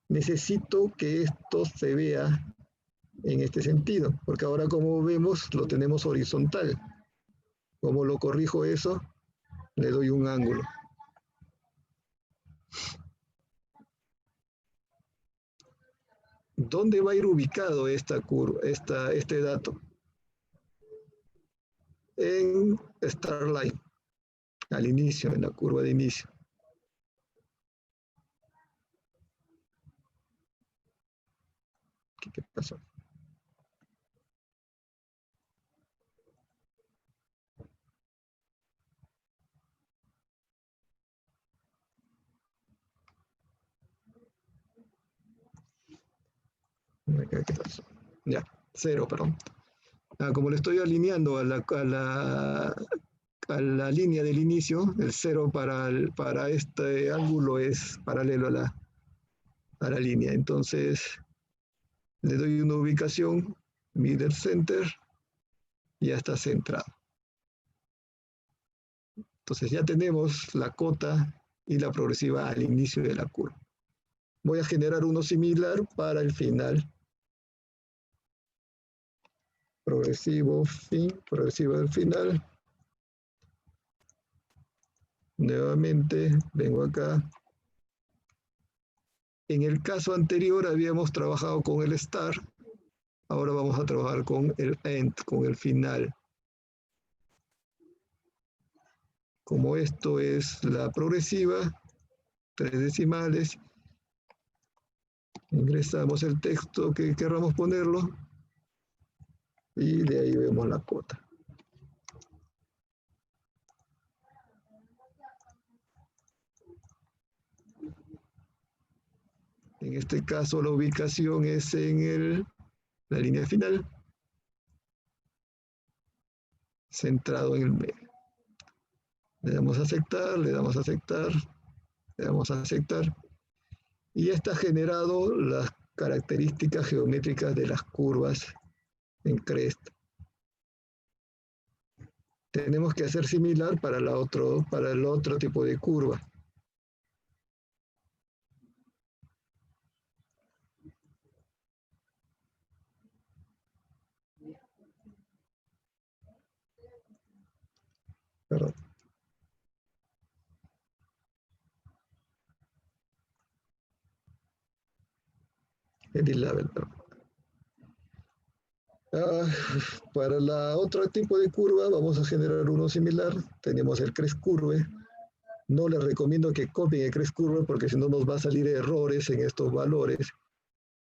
Necesito que esto se vea en este sentido, porque ahora como vemos lo tenemos horizontal. ¿Cómo lo corrijo eso? Le doy un ángulo. ¿Dónde va a ir ubicado esta curva, este dato? En Starline, al inicio, en la curva de inicio. ¿Qué pasó? ¿Qué pasó? Ya, 0, perdón. Como le estoy alineando a la línea del inicio, el 0 para este ángulo es paralelo a la línea. Entonces, le doy una ubicación, middle center, y ya está centrado. Entonces ya tenemos la cota y la progresiva al inicio de la curva. Voy a generar uno similar para el final. Progresivo del final. Nuevamente, vengo acá. En el caso anterior habíamos trabajado con el start. Ahora vamos a trabajar con el end, con el final. Como esto es la progresiva, 3 decimales, ingresamos el texto que queramos ponerlo y de ahí vemos la cota. En este caso la ubicación es en la línea final, centrado en el medio. Le damos a aceptar, le damos a aceptar, le damos a aceptar. Y ya está generado las características geométricas de las curvas en cresta. Tenemos que hacer similar para el otro tipo de curva. Perdón. Edit Label, perdón. Para el otro tipo de curva vamos a generar uno similar. Tenemos el crest curve. No les recomiendo que copien el crest curve porque si no nos va a salir errores en estos valores.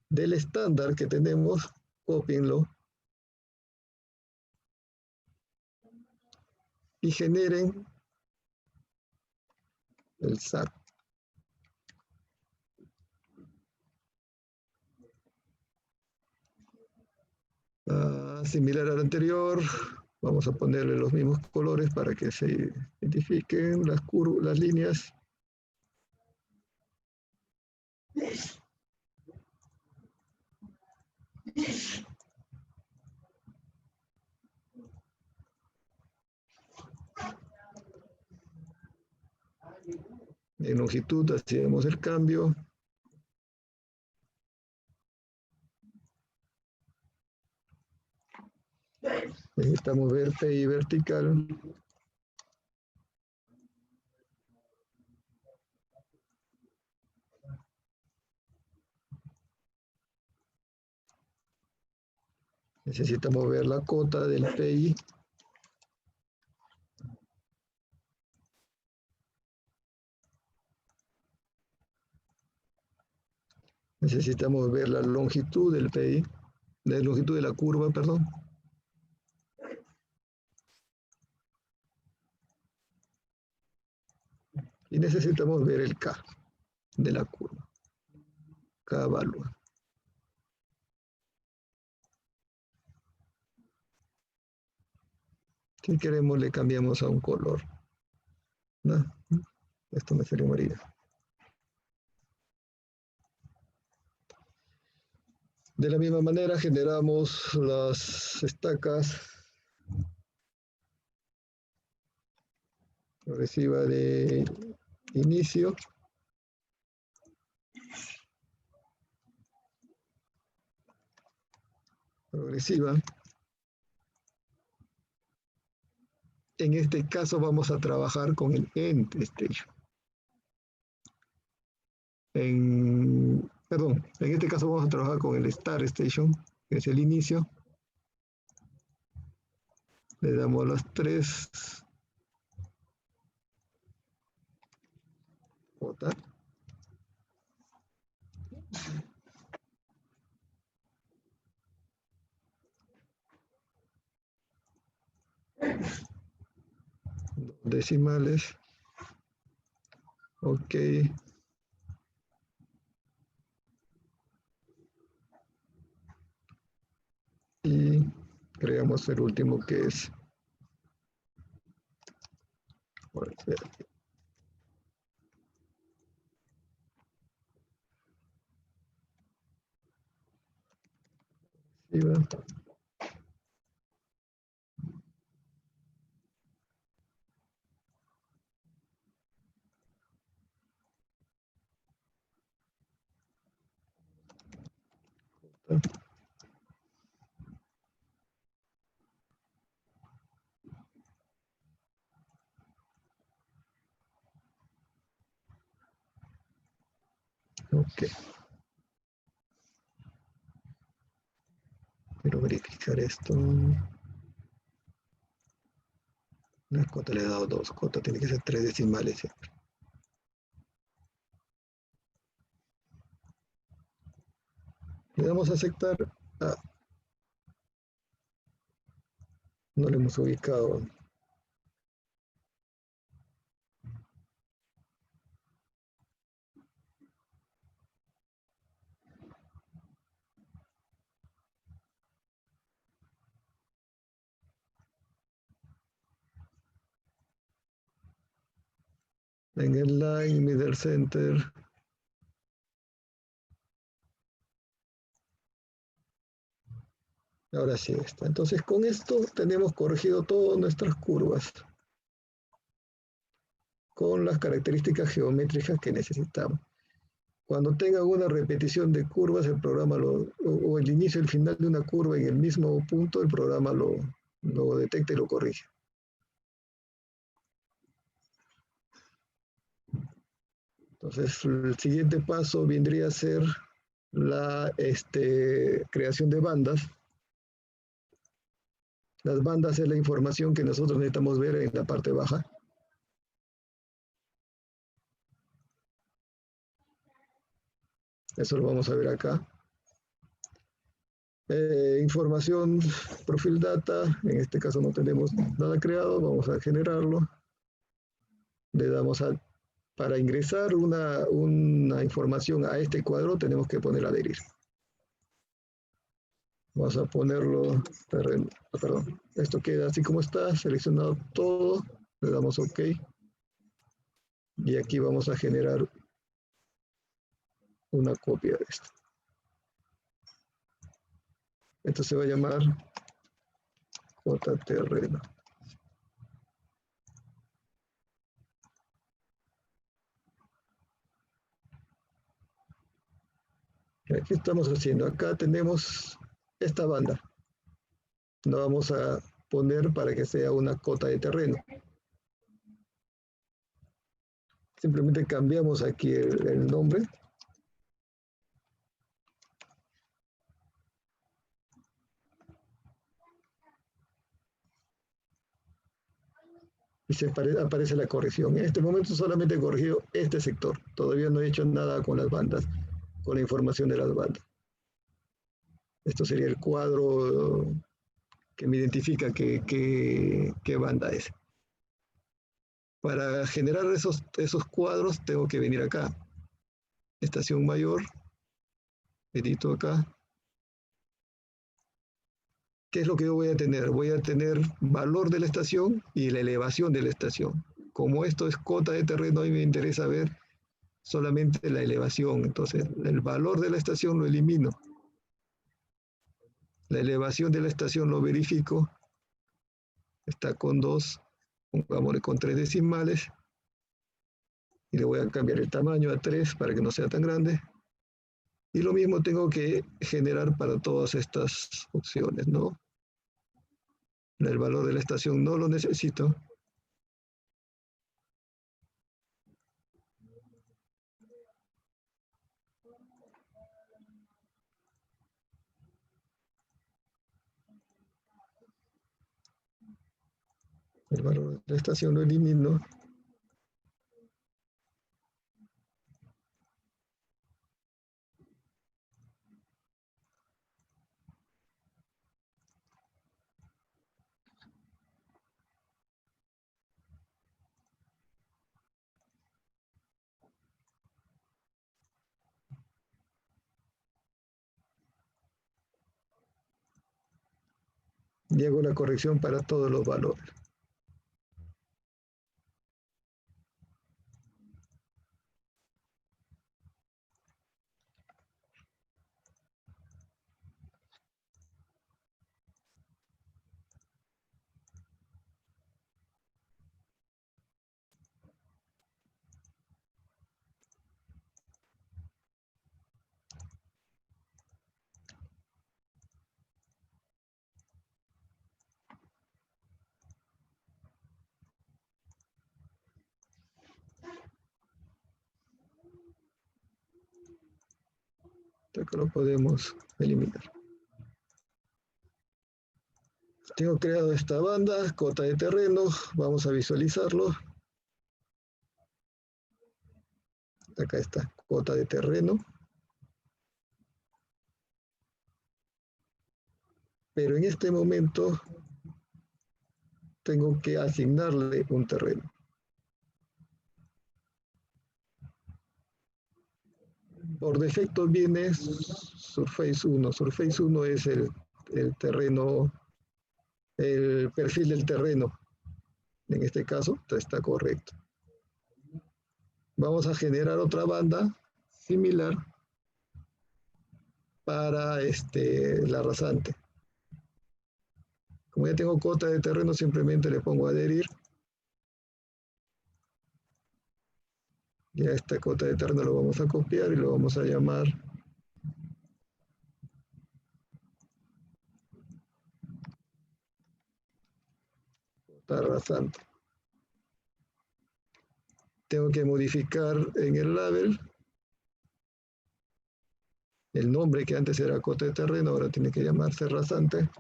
Del estándar que tenemos, cópienlo y generen el SAT. Similar al anterior, vamos a ponerle los mismos colores para que se identifiquen las líneas. En longitud hacemos el cambio. Necesitamos ver PI vertical. Necesitamos ver la cota del PI. Necesitamos ver la longitud del PI, la longitud de la curva, perdón. Y necesitamos ver el K de la curva. K valor. Si queremos le cambiamos a un color. No, esto me salió amarillo. De la misma manera generamos las estacas progresiva de inicio. Progresiva. En este caso vamos a trabajar con el end station. Perdón, en este caso vamos a trabajar con el start station, que es el inicio. Le damos las 3 J. Decimales. Ok. y creamos el último que es, bueno, ok, quiero verificar esto. La cota le he dado 2, cota tiene que ser 3 decimales. ¿Sí? Le damos a aceptar. Ah, no lo hemos ubicado. En el line, middle center. Ahora sí está. Entonces con esto tenemos corregido todas nuestras curvas con las características geométricas que necesitamos. Cuando tenga una repetición de curvas, el programa o el inicio y el final de una curva en el mismo punto, el programa lo detecta y lo corrige. Entonces, el siguiente paso vendría a ser la creación de bandas. Las bandas es la información que nosotros necesitamos ver en la parte baja. Eso lo vamos a ver acá. Información, profil data, en este caso no tenemos nada creado, vamos a generarlo. Le damos para ingresar una información a este cuadro tenemos que poner adherir. Vamos a ponerlo, perdón, esto queda así como está, seleccionado todo, le damos OK. Y aquí vamos a generar una copia de esto. Esto se va a llamar JTerreno. Aquí estamos haciendo, acá tenemos esta banda. La vamos a poner para que sea una cota de terreno. Simplemente cambiamos aquí el nombre. Y aparece la corrección. En este momento solamente he corregido este sector. Todavía no he hecho nada con las bandas, con la información de las bandas. Esto sería el cuadro que me identifica qué banda es. Para generar esos cuadros tengo que venir acá. Estación mayor, edito acá. ¿Qué es lo que yo voy a tener? Voy a tener valor de la estación y la elevación de la estación. Como esto es cota de terreno, a mí me interesa ver solamente la elevación. Entonces, el valor de la estación lo elimino. La elevación de la estación lo verifico. Está con 2, pongámosle con 3 decimales. Y le voy a cambiar el tamaño a 3 para que no sea tan grande. Y lo mismo tengo que generar para todas estas opciones, ¿no? El valor de la estación no lo necesito. El valor de la estación lo elimino. y hago la corrección para todos los valores. Acá lo podemos eliminar. Tengo creado esta banda, cota de terreno, vamos a visualizarlo. Acá está, cota de terreno. Pero en este momento tengo que asignarle un terreno. Por defecto viene Surface 1. Surface 1 es el terreno, el perfil del terreno. En este caso está correcto. Vamos a generar otra banda similar para la rasante. Como ya tengo cota de terreno, simplemente le pongo adherir. Ya esta cota de terreno lo vamos a copiar y lo vamos a llamar cota rasante. Tengo que modificar en el label el nombre que antes era cota de terreno, ahora tiene que llamarse rasante.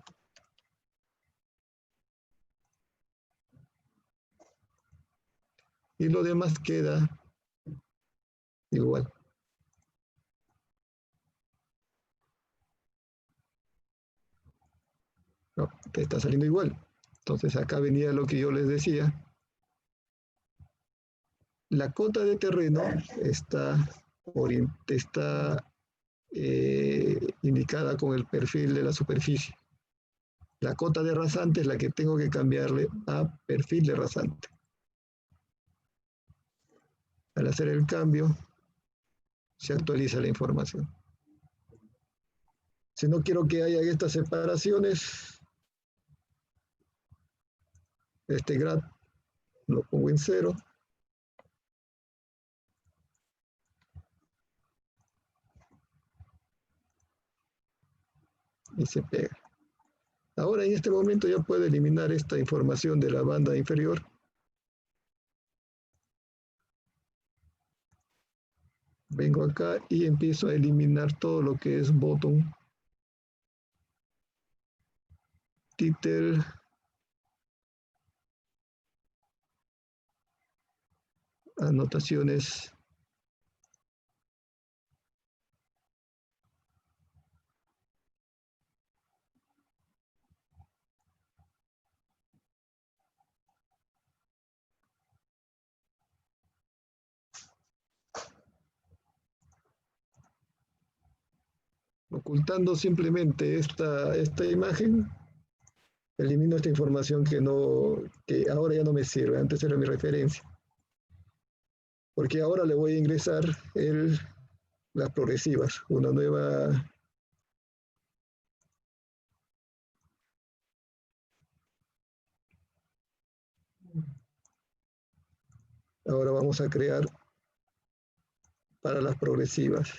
Y lo demás queda igual. No, te está saliendo igual. Entonces acá venía lo que yo les decía. La cota de terreno está indicada con el perfil de la superficie. La cota de rasante es la que tengo que cambiarle a perfil de rasante. Al hacer el cambio, se actualiza la información. Si no quiero que haya estas separaciones, este grad lo pongo en 0. Y se pega. Ahora en este momento ya puedo eliminar esta información de la banda inferior. Vengo acá y empiezo a eliminar todo lo que es bottom, title, anotaciones, ocultando simplemente esta imagen. Elimino esta información que ahora ya no me sirve, antes era mi referencia. Porque ahora le voy a ingresar las progresivas, una nueva. Ahora vamos a crear para las progresivas.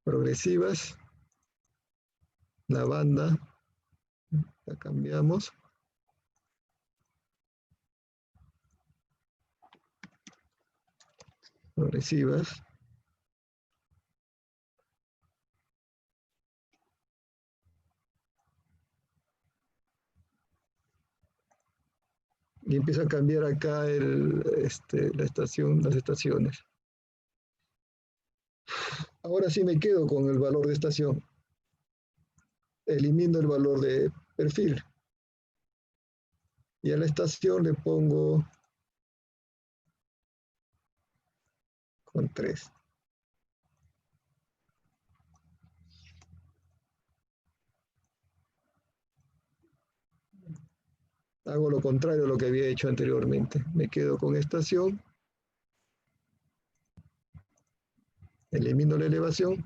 Progresivas, la banda, la cambiamos. Progresivas. Y empieza a cambiar acá las estaciones. Ahora sí me quedo con el valor de estación. Elimino el valor de perfil. Y a la estación le pongo con 3. hago lo contrario a lo que había hecho anteriormente. Me quedo con estación, elimino la elevación.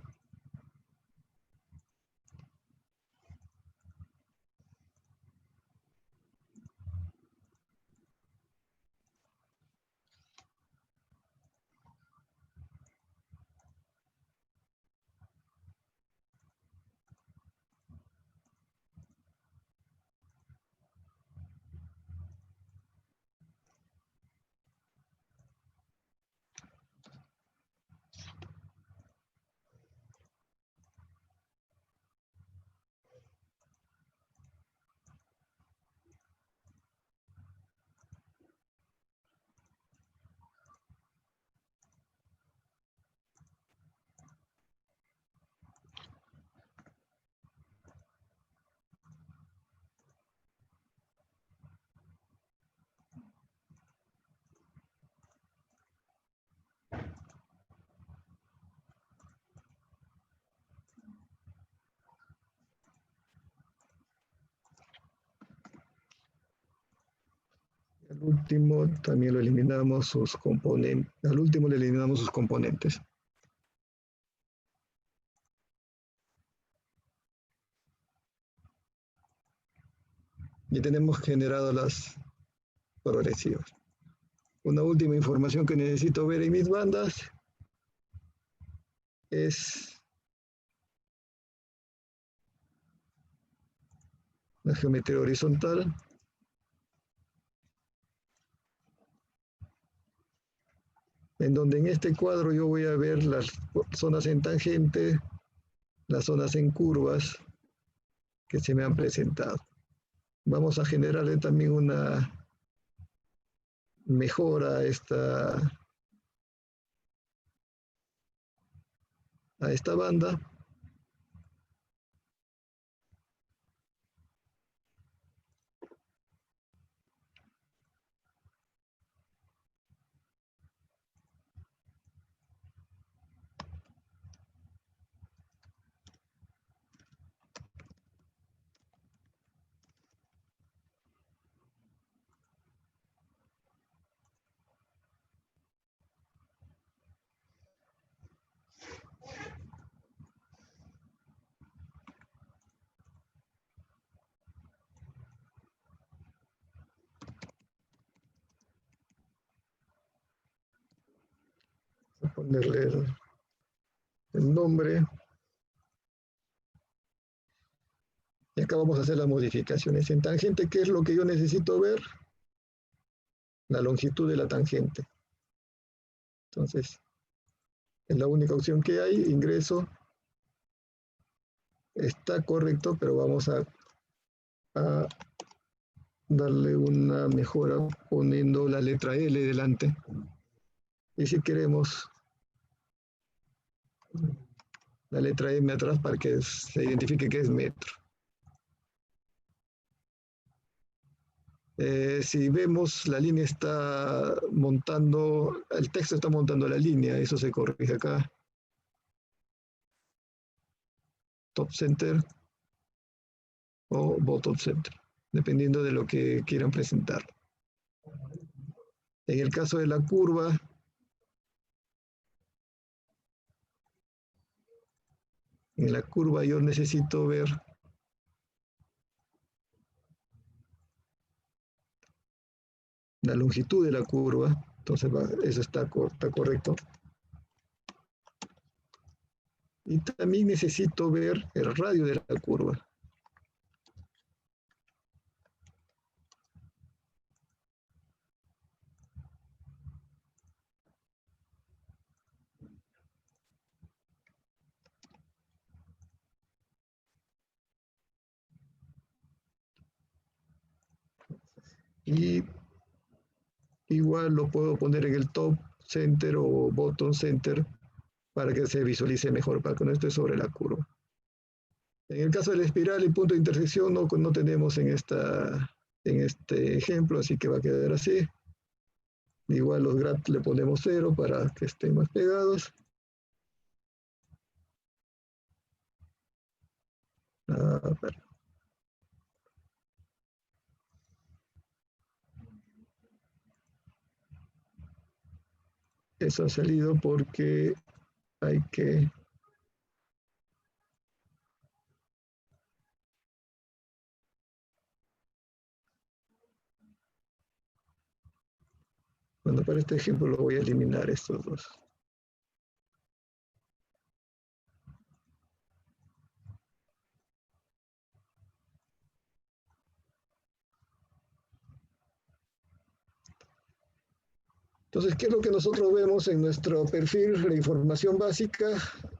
Al último también lo eliminamos sus componentes. Al último le eliminamos sus componentes. Y tenemos generado las progresivas. Una última información que necesito ver en mis bandas es la geometría horizontal, en donde en este cuadro yo voy a ver las zonas en tangente, las zonas en curvas que se me han presentado. Vamos a generarle también una mejora a esta banda. Voy a ponerle el nombre. Y acá vamos a hacer las modificaciones. En tangente, ¿qué es lo que yo necesito ver? La longitud de la tangente. Entonces, es la única opción que hay. Ingreso. Está correcto, pero vamos a darle una mejora poniendo la letra L delante. Y si queremos la letra M atrás para que se identifique que es metro. Si vemos, la línea está montando, el texto está montando la línea, eso se corrige acá. Top center o bottom center, dependiendo de lo que quieran presentar. En el caso de la curva, en la curva yo necesito ver la longitud de la curva, entonces eso está correcto. Y también necesito ver el radio de la curva. Y igual lo puedo poner en el top center o bottom center para que se visualice mejor, para que no esté sobre la curva. En el caso de la espiral y punto de intersección no tenemos en este ejemplo, así que va a quedar así. Igual los graphs le ponemos 0 para que estén más pegados. Eso ha salido porque hay que... Bueno, para este ejemplo lo voy a eliminar estos dos. Entonces, ¿qué es lo que nosotros vemos en nuestro perfil? La información básica,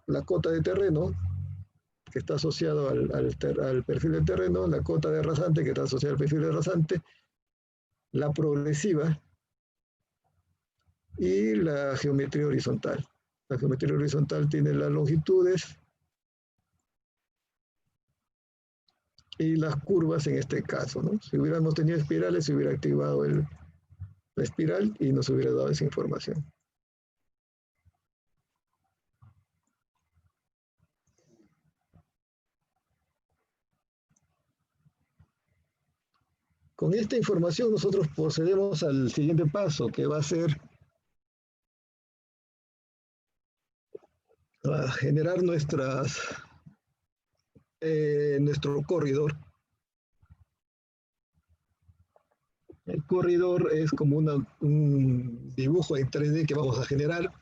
la cota de terreno, que está asociado al perfil de terreno, la cota de rasante, que está asociada al perfil de rasante, la progresiva y la geometría horizontal. La geometría horizontal tiene las longitudes y las curvas en este caso, ¿no? Si hubiéramos tenido espirales, se hubiera activado la espiral y nos hubiera dado esa información. Con esta información nosotros procedemos al siguiente paso, que va a ser a generar nuestro corredor. El corredor es como un dibujo en 3D que vamos a generar,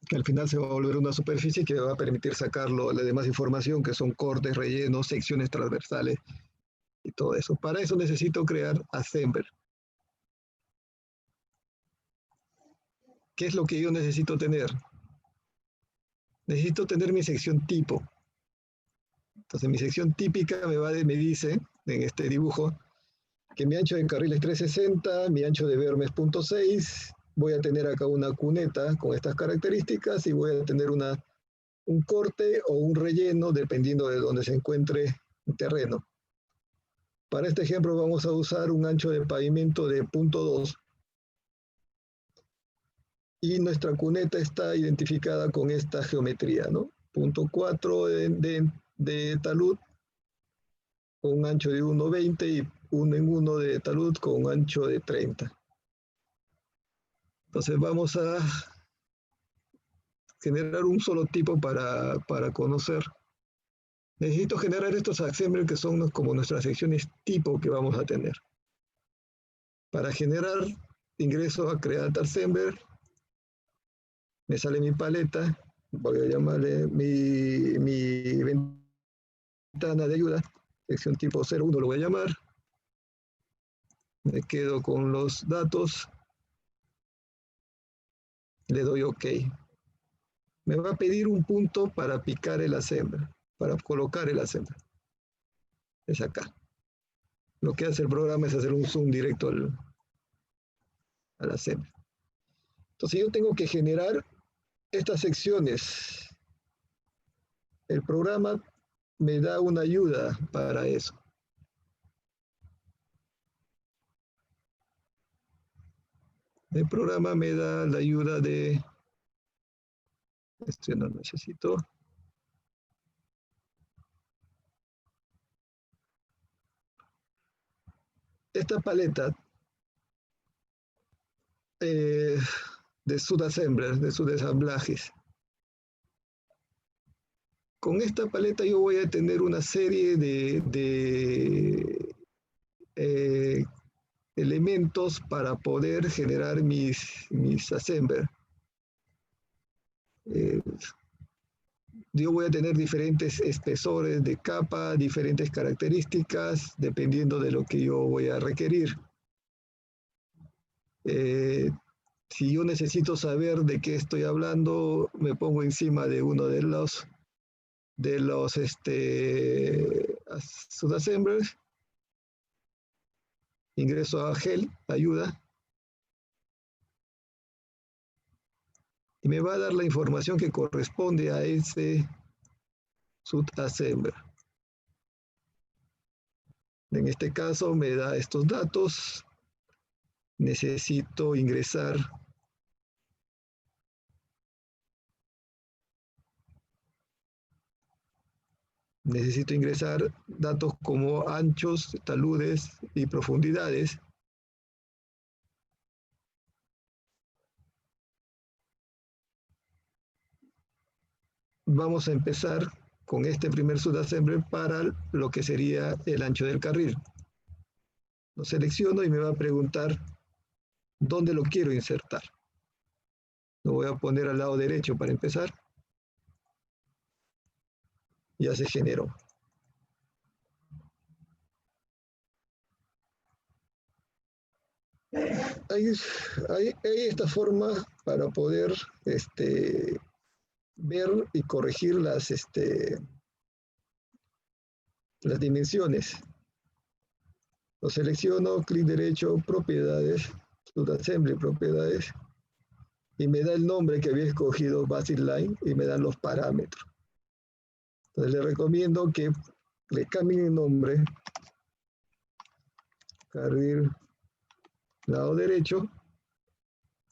que al final se va a volver una superficie que va a permitir sacarlo la demás información, que son cortes, rellenos, secciones transversales y todo eso. Para eso necesito crear assembler. ¿Qué es lo que yo necesito tener? Necesito tener mi sección tipo. Entonces mi sección típica me dice en este dibujo que mi ancho de carril es 360, mi ancho de berme es 0.6, voy a tener acá una cuneta con estas características y voy a tener un corte o un relleno dependiendo de dónde se encuentre el terreno. Para este ejemplo vamos a usar un ancho de pavimento de 0.2 y nuestra cuneta está identificada con esta geometría, ¿no? 0.4 de talud con un ancho de 1,20 y 1 en 1 de talud con un ancho de 30. Entonces vamos a generar un solo tipo para conocer. Necesito generar estos assemblers que son como nuestras secciones tipo que vamos a tener. Para generar, ingreso a Create Assembler, me sale mi paleta, voy a llamarle mi ventana de ayuda, sección tipo 01 lo voy a llamar, me quedo con los datos, le doy OK. Me va a pedir un punto para picar el assembler, para colocar el assembler. Es acá. Lo que hace el programa es hacer un zoom directo al assembler. Entonces yo tengo que generar estas secciones. El programa me da una ayuda para eso. El programa me da la ayuda de... Este no necesito. Esta paleta de subassembler, de subensamblajes. Con esta paleta yo voy a tener una serie de elementos para poder generar mis assembler. Yo voy a tener diferentes espesores de capa, diferentes características, dependiendo de lo que yo voy a requerir. Si yo necesito saber de qué estoy hablando, me pongo encima de uno de los subassemblers, ingreso a Help, ayuda, y me va a dar la información que corresponde a ese subassembler. En este caso me da estos datos, necesito ingresar datos como anchos, taludes y profundidades. vamos a empezar con este primer subassembler para lo que sería el ancho del carril. Lo selecciono y me va a preguntar dónde lo quiero insertar. Lo voy a poner al lado derecho para empezar. Ya se generó. Hay esta forma para poder ver y corregir las dimensiones. Lo selecciono, clic derecho, propiedades, subassembly, propiedades, y me da el nombre que había escogido, Basic Line, y me dan los parámetros. Entonces le recomiendo que le cambien el nombre, carril lado derecho,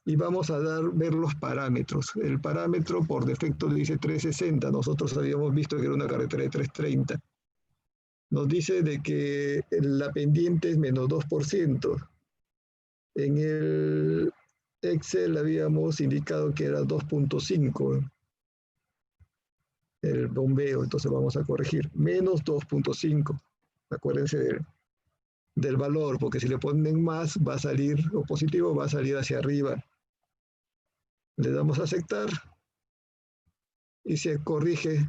y vamos a ver los parámetros. El parámetro por defecto dice 360, nosotros habíamos visto que era una carretera de 330. Nos dice de que la pendiente es menos 2%. En el Excel habíamos indicado que era 2.5 el bombeo, entonces vamos a corregir, menos 2.5. Acuérdense del valor, porque si le ponen más va a salir, o positivo va a salir hacia arriba. Le damos a aceptar y se corrige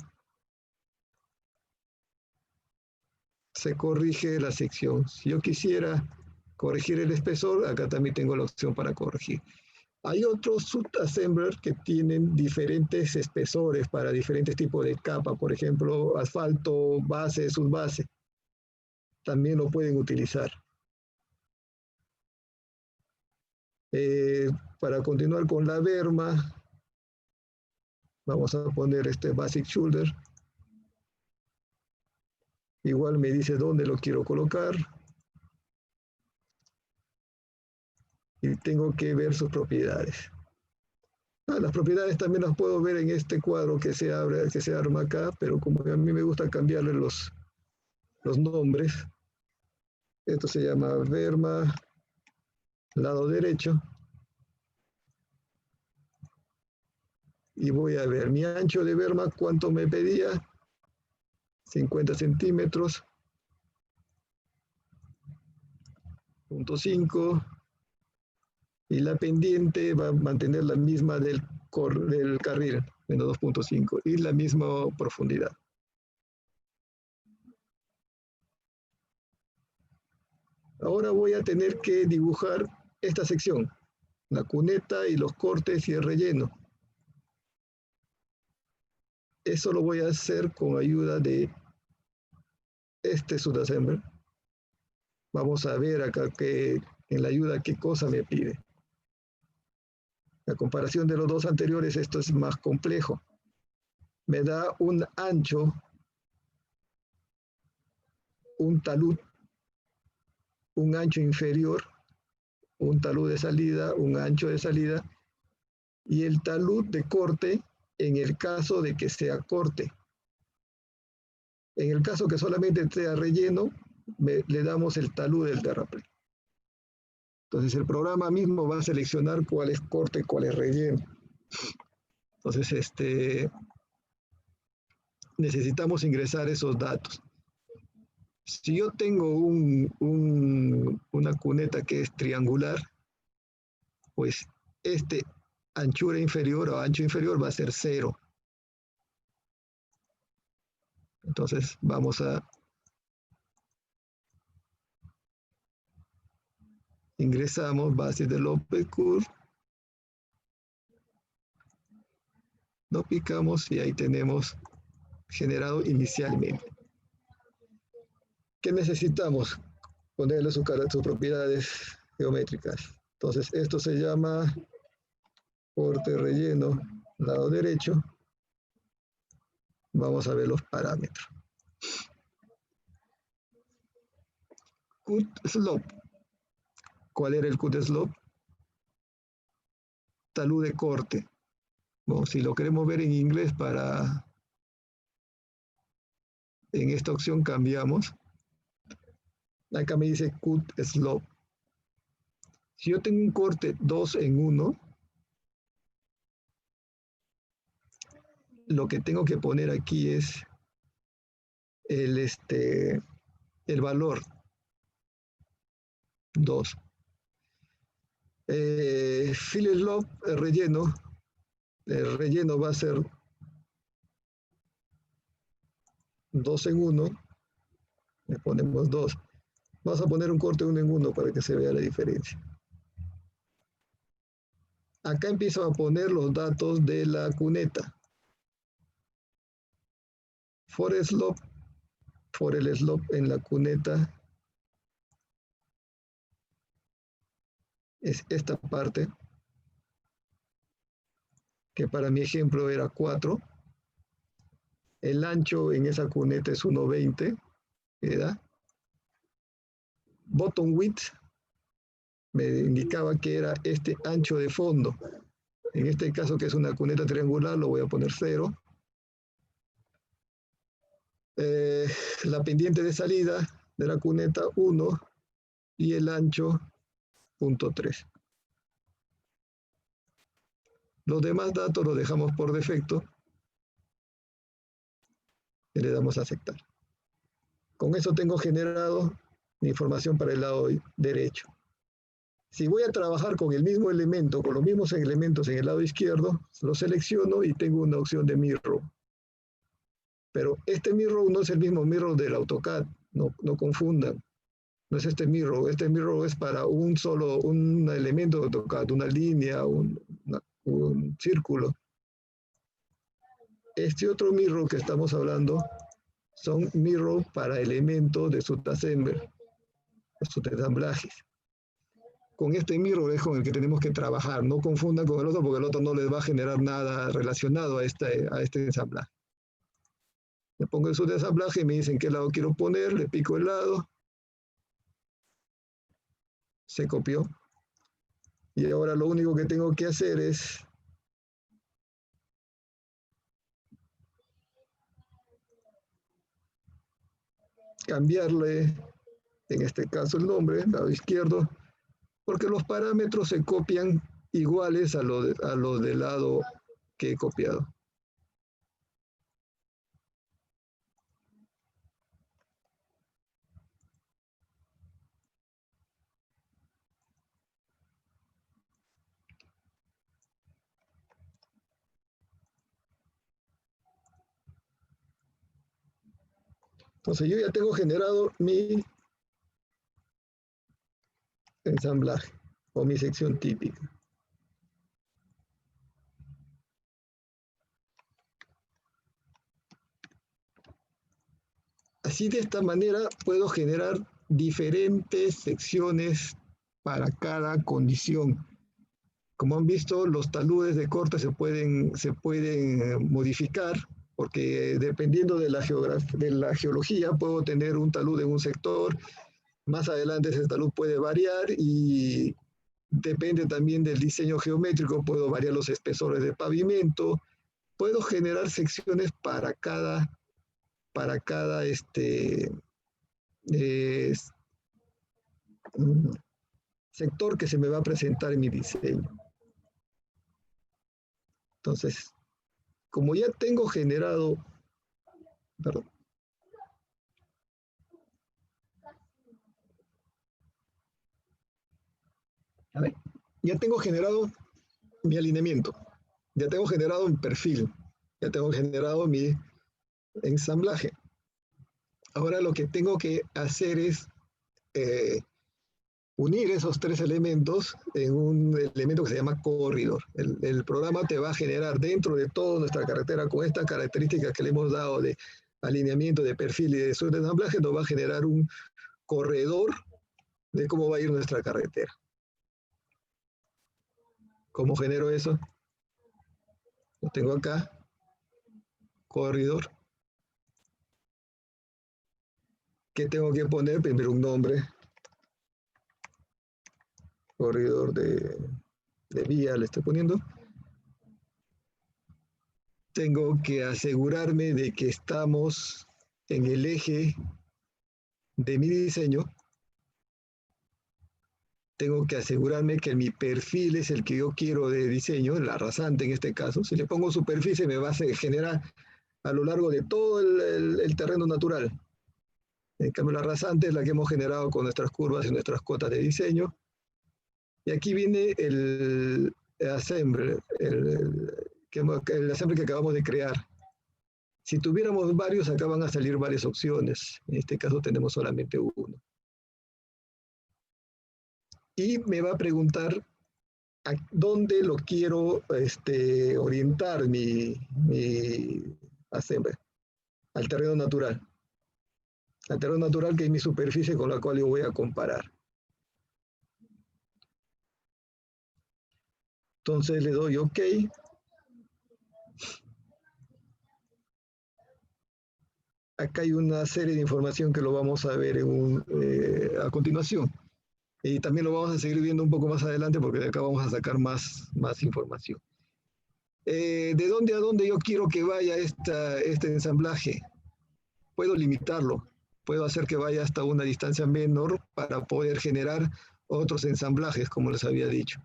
la sección. Si yo quisiera corregir el espesor, acá también tengo la opción para corregir. Hay otros subassemblers que tienen diferentes espesores para diferentes tipos de capa, por ejemplo, asfalto, base, subbase. También lo pueden utilizar. Para continuar con la berma, vamos a poner este Basic Shoulder. Igual me dice dónde lo quiero colocar. Y tengo que ver sus propiedades. Las propiedades también las puedo ver en este cuadro que se abre, que se arma acá, pero como a mí me gusta cambiarle los nombres, esto se llama berma, lado derecho, y voy a ver mi ancho de berma, ¿cuánto me pedía? 50 centímetros, 0.5, y la pendiente va a mantener la misma del carril, menos 2.5, y la misma profundidad. Ahora voy a tener que dibujar esta sección, la cuneta y los cortes y el relleno. Eso lo voy a hacer con ayuda de este subassembler. Vamos a ver acá en la ayuda qué cosa me pide. La comparación de los dos anteriores, esto es más complejo. Me da un ancho, un talud, un ancho inferior, un talud de salida, un ancho de salida, y el talud de corte en el caso de que sea corte. En el caso que solamente sea relleno, le damos el talud del terraplén. Entonces el programa mismo va a seleccionar cuál es corte y cuál es relleno. Entonces necesitamos ingresar esos datos. Si yo tengo una cuneta que es triangular, pues anchura inferior o ancho inferior va a ser 0. Entonces vamos a ingresamos base de Lopez Curve, lo picamos y ahí tenemos generado inicialmente. ¿Qué necesitamos? Ponerle sus propiedades geométricas. Entonces esto se llama corte relleno, lado derecho. Vamos a ver los parámetros. Cut slope. ¿Cuál era el cut slope? Talud de corte. Bueno, si lo queremos ver en inglés en esta opción cambiamos. Acá me dice cut slope. Si yo tengo un corte 2 en 1, lo que tengo que poner aquí es el valor 2. Fill slop, el relleno va a ser 2 en 1, le ponemos 2. Vamos a poner un corte 1 en 1 para que se vea la diferencia. Acá empiezo a poner los datos de la cuneta. For el slop en la cuneta es esta parte, que para mi ejemplo era 4. El ancho en esa cuneta es 1.20, ¿verdad? Bottom width me indicaba que era este ancho de fondo. En este caso, que es una cuneta triangular, lo voy a poner 0. La pendiente de salida de la cuneta 1 y el ancho 0.3. Los demás datos los dejamos por defecto y le damos a aceptar. Con eso tengo generado mi información para el lado derecho. Si voy a trabajar con el mismo elemento, con los mismos elementos en el lado izquierdo, lo selecciono y tengo una opción de mirror. Pero este mirror no es el mismo mirror del AutoCAD, no confundan. No es este mirror es para un elemento de AutoCAD, una línea, un círculo. Este otro mirror que estamos hablando son mirror para elementos de subassemble, subensamblajes. Con este mirror es con el que tenemos que trabajar. No confundan con el otro porque el otro no les va a generar nada relacionado a este ensamblaje. Le pongo el subensamblaje y me dicen qué lado quiero poner, le pico el lado, se copió. Y ahora lo único que tengo que hacer es cambiarle, en este caso el nombre, lado izquierdo, porque los parámetros se copian iguales a los del lado que he copiado. Entonces yo ya tengo generado mi ensamblaje o mi sección típica. Así de esta manera puedo generar diferentes secciones para cada condición. Como han visto, los taludes de corte se pueden modificar porque dependiendo de la geología puedo tener un talud en un sector, más adelante ese talud puede variar y depende también del diseño geométrico, puedo variar los espesores de pavimento, puedo generar secciones para cada eh, sector que se me va a presentar en mi diseño. Entonces, como ya tengo generado, perdón, a ver, ya tengo generado mi alineamiento, ya tengo generado mi perfil, ya tengo generado mi ensamblaje. Ahora lo que tengo que hacer es unir esos tres elementos en un elemento que se llama corredor. El programa te va a generar dentro de toda nuestra carretera con estas características que le hemos dado de alineamiento, de perfil y de subensamblaje, nos va a generar un corredor de cómo va a ir nuestra carretera. ¿Cómo genero eso? Lo tengo acá, corredor. ¿Qué tengo que poner? Primero un nombre, corredor de vía le estoy poniendo. Tengo que asegurarme de que estamos en el eje de mi diseño. tengo que asegurarme que mi perfil es el que yo quiero de diseño, la rasante en este caso. Si le pongo superficie me va a generar a lo largo de todo el terreno natural. En cambio, la rasante es la que hemos generado con nuestras curvas y nuestras cotas de diseño. Y aquí viene el assembly, el assembly que acabamos de crear. Si tuviéramos varios, acá van a salir varias opciones. En este caso tenemos solamente uno. Y me va a preguntar a dónde lo quiero orientar mi assembly. Al terreno natural. Al terreno natural, que es mi superficie con la cual yo voy a comparar. Entonces le doy OK. Acá hay una serie de información que lo vamos a ver a continuación. Y también lo vamos a seguir viendo un poco más adelante porque de acá vamos a sacar más información. ¿De dónde a dónde yo quiero que vaya este ensamblaje? Puedo limitarlo. Puedo hacer que vaya hasta una distancia menor para poder generar otros ensamblajes, como les había dicho.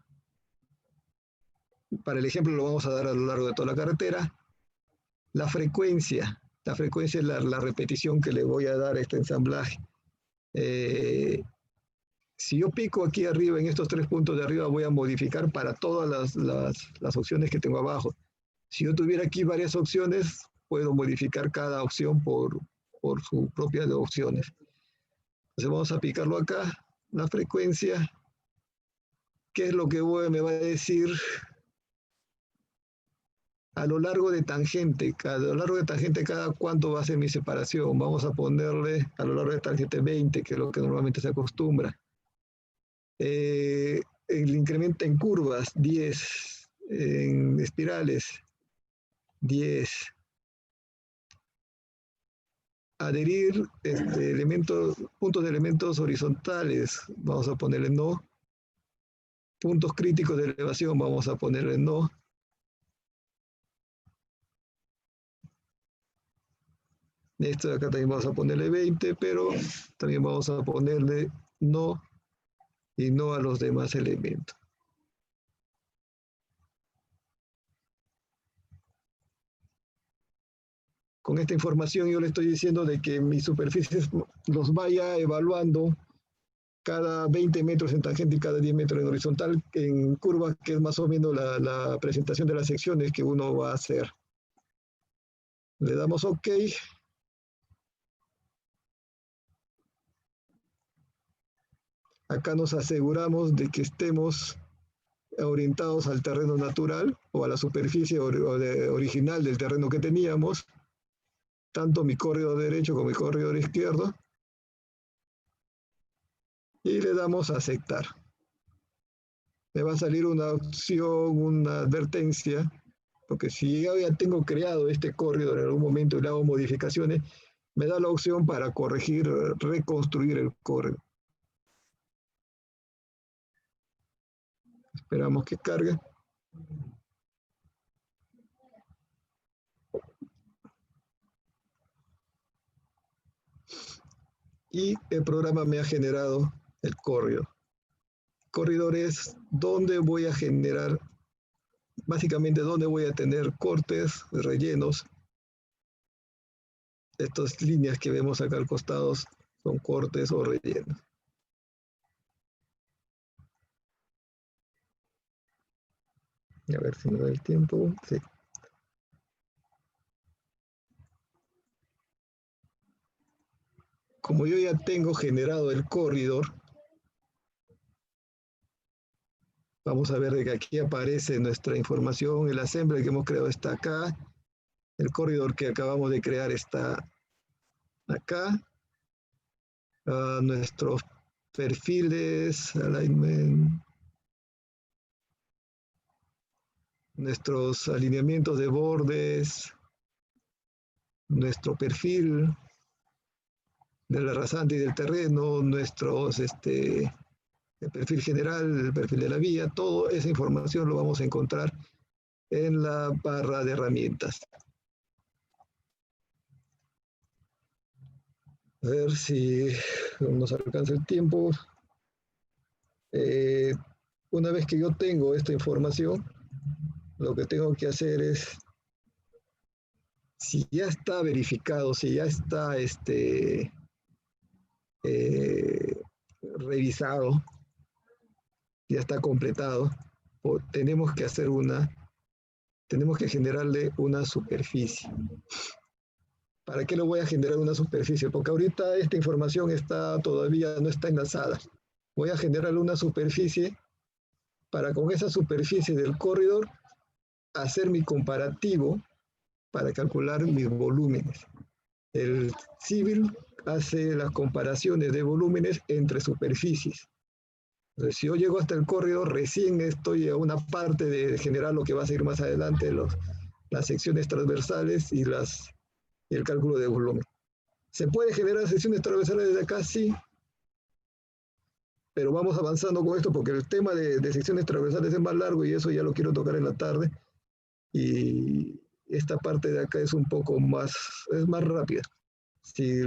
Para el ejemplo lo vamos a dar a lo largo de toda la carretera. La frecuencia es la repetición que le voy a dar a este ensamblaje. Si yo pico aquí arriba, en estos 3 puntos de arriba, voy a modificar para todas las opciones que tengo abajo. Si yo tuviera aquí varias opciones, puedo modificar cada opción por sus propias opciones. Entonces vamos a picarlo acá, la frecuencia. ¿Qué es lo que me va a decir? A lo largo de tangente, cada cuánto va a ser mi separación. Vamos a ponerle a lo largo de tangente 20, que es lo que normalmente se acostumbra. El incremento en curvas, 10. En espirales, 10. Adherir puntos de elementos horizontales, vamos a ponerle no. Puntos críticos de elevación, vamos a ponerle no. Esto de acá también vamos a ponerle 20, pero también vamos a ponerle no y no a los demás elementos. Con esta información yo le estoy diciendo de que mis superficies los vaya evaluando cada 20 metros en tangente y cada 10 metros en horizontal, en curvas, que es más o menos la presentación de las secciones que uno va a hacer. Le damos OK. Acá nos aseguramos de que estemos orientados al terreno natural o a la superficie original del terreno que teníamos, tanto mi corredor derecho como mi corredor izquierdo, y le damos a aceptar. Me va a salir una opción, una advertencia, porque si yo ya tengo creado este corredor en algún momento y le hago modificaciones, me da la opción para corregir, reconstruir el corredor. Esperamos que cargue. Y el programa me ha generado el corredor. Corredor es donde voy a generar, básicamente donde voy a tener cortes, rellenos. Estas líneas que vemos acá al costado son cortes o rellenos. A ver si me da el tiempo. Sí. Como yo ya tengo generado el corredor, vamos a ver de que aquí aparece nuestra información. El assembly que hemos creado está acá. El corredor que acabamos de crear está acá. Nuestros perfiles, alignment, nuestros alineamientos de bordes, nuestro perfil de la rasante y del terreno, el perfil general, el perfil de la vía, toda esa información lo vamos a encontrar en la barra de herramientas. A ver si nos alcanza el tiempo. Eh, una vez que yo tengo esta información, lo que tengo que hacer es, si ya está verificado, si ya está eh, revisado, ya está completado, tenemos que hacer tenemos que generarle una superficie. ¿Para qué le voy a generar una superficie? Porque ahorita esta información todavía no está enlazada. Voy a generarle una superficie para con esa superficie del corredor hacer mi comparativo para calcular mis volúmenes. El civil hace las comparaciones de volúmenes entre superficies. Entonces, si yo llego hasta el corredor, recién estoy a una parte de generar lo que va a seguir más adelante, las secciones transversales y el cálculo de volumen. ¿Se puede generar secciones transversales desde acá? Sí, pero vamos avanzando con esto porque el tema de secciones transversales es más largo y eso ya lo quiero tocar en la tarde. Y esta parte de acá es un poco más, es más rápida. Si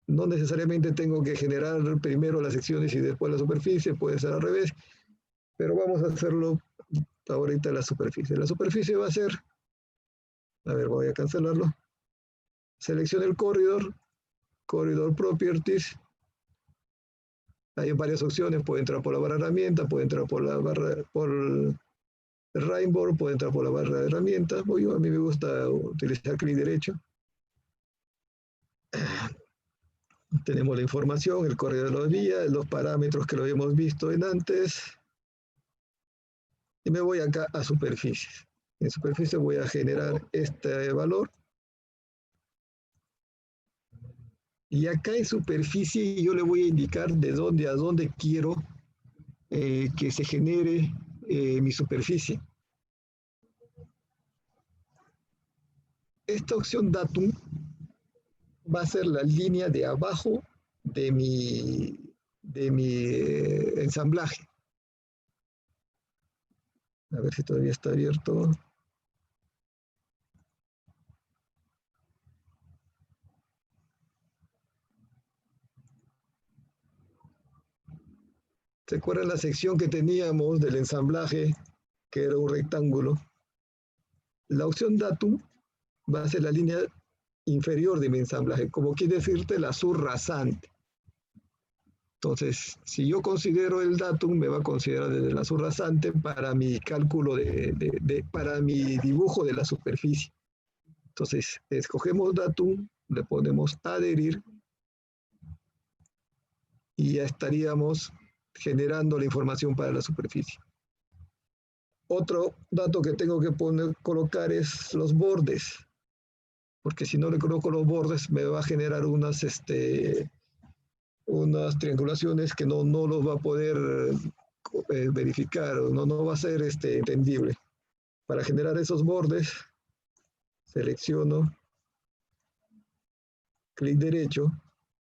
no necesariamente tengo que generar primero las secciones y después la superficie, puede ser al revés, pero vamos a hacerlo ahorita la superficie. La superficie va a ser, a ver, voy a cancelarlo. Selecciono el corredor properties. Hay varias opciones, puede entrar por la barra de herramientas, puede entrar por la barra, por el Rainbow, puede entrar por la barra de herramientas. A mí me gusta utilizar clic derecho. Tenemos la información, el corredor de los vías, los parámetros que lo habíamos visto en antes. Y me voy acá a superficies. En superficie voy a generar este valor. Y acá en superficie yo le voy a indicar de dónde a dónde quiero que se genere mi superficie. Esta opción datum va a ser la línea de abajo de mi ensamblaje. A ver si todavía está abierto. ¿Se acuerdan la sección que teníamos del ensamblaje, que era un rectángulo? La opción datum va a ser la línea inferior de mi ensamblaje, como quiere decirte la subrasante. Entonces, si yo considero el datum, me va a considerar desde la subrasante para mi cálculo, para mi dibujo de la superficie. Entonces, escogemos datum, le ponemos adherir y ya estaríamos generando la información para la superficie. Otro dato que tengo que colocar es los bordes, porque si no le coloco los bordes me va a generar unas triangulaciones que no los va a poder verificar, no va a ser entendible. Para generar esos bordes, selecciono, clic derecho,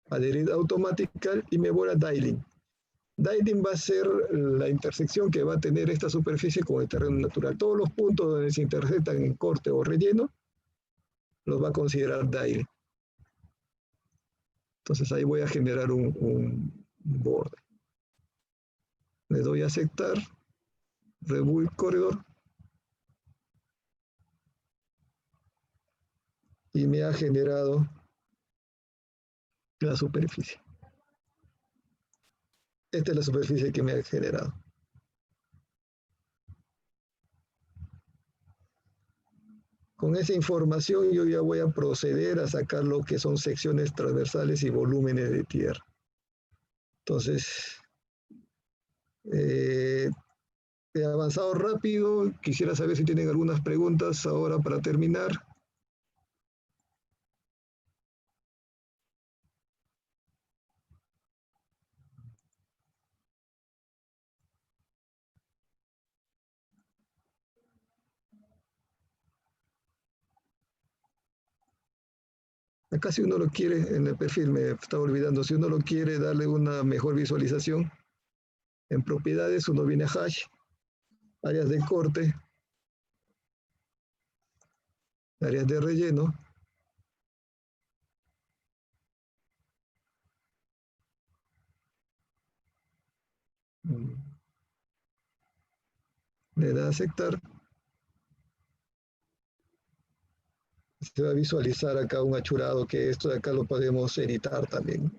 adherir automática y me voy a dialing. Dialing va a ser la intersección que va a tener esta superficie con el terreno natural. Todos los puntos donde se intersectan en corte o relleno los va a considerar dialing. Entonces ahí voy a generar un borde. Le doy a aceptar, Rebuild Corridor y me ha generado la superficie. Esta es la superficie que me ha generado. Con esa información yo ya voy a proceder a sacar lo que son secciones transversales y volúmenes de tierra. Entonces, he avanzado rápido. Quisiera saber si tienen algunas preguntas ahora para terminar. Acá si uno lo quiere, en el perfil me estaba olvidando, si uno lo quiere darle una mejor visualización, en propiedades uno viene a hash, áreas de corte, áreas de relleno, Le da a aceptar. Se va a visualizar acá un achurado que esto de acá lo podemos editar también.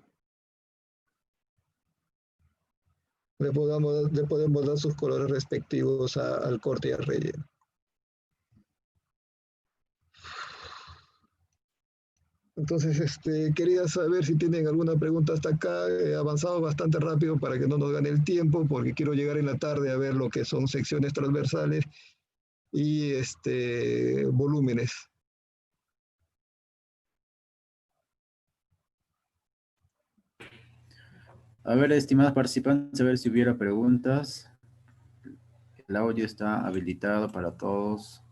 Le podemos dar sus colores respectivos al corte y al relleno. Entonces, quería saber si tienen alguna pregunta hasta acá. He avanzado bastante rápido para que no nos gane el tiempo, porque quiero llegar en la tarde a ver lo que son secciones transversales y volúmenes. A ver, estimados participantes, a ver si hubiera preguntas. El audio está habilitado para todos.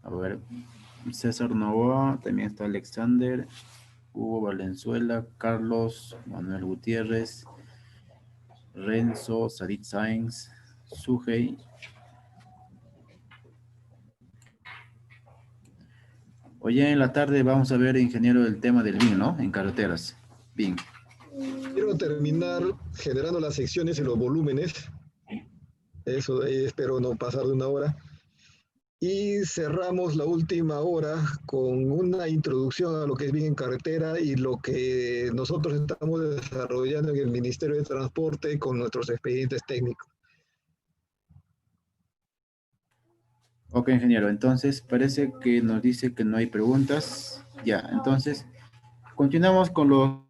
A ver, César Novoa, también está Alexander, Hugo Valenzuela, Carlos, Manuel Gutiérrez, Renzo, Sarit Sainz, Sujei. Hoy en la tarde vamos a ver, ingeniero, el tema del BIM, ¿no? En carreteras. BIM. Quiero terminar generando las secciones y los volúmenes. Eso de ahí espero no pasar de una hora. Y cerramos la última hora con una introducción a lo que es BIM en carretera y lo que nosotros estamos desarrollando en el Ministerio de Transporte con nuestros expedientes técnicos. Ok, ingeniero, entonces parece que nos dice que no hay preguntas. Ya, entonces continuamos con los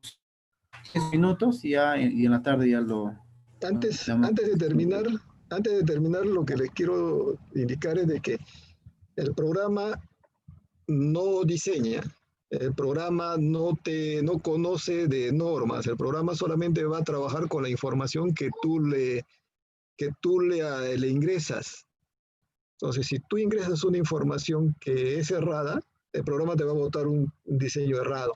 10 minutos y y en la tarde ya lo damos. Antes de terminar, lo que les quiero indicar es de que el programa no diseña, el programa no conoce de normas, el programa solamente va a trabajar con la información que le ingresas. Entonces, si tú ingresas una información que es errada, el programa te va a botar un diseño errado.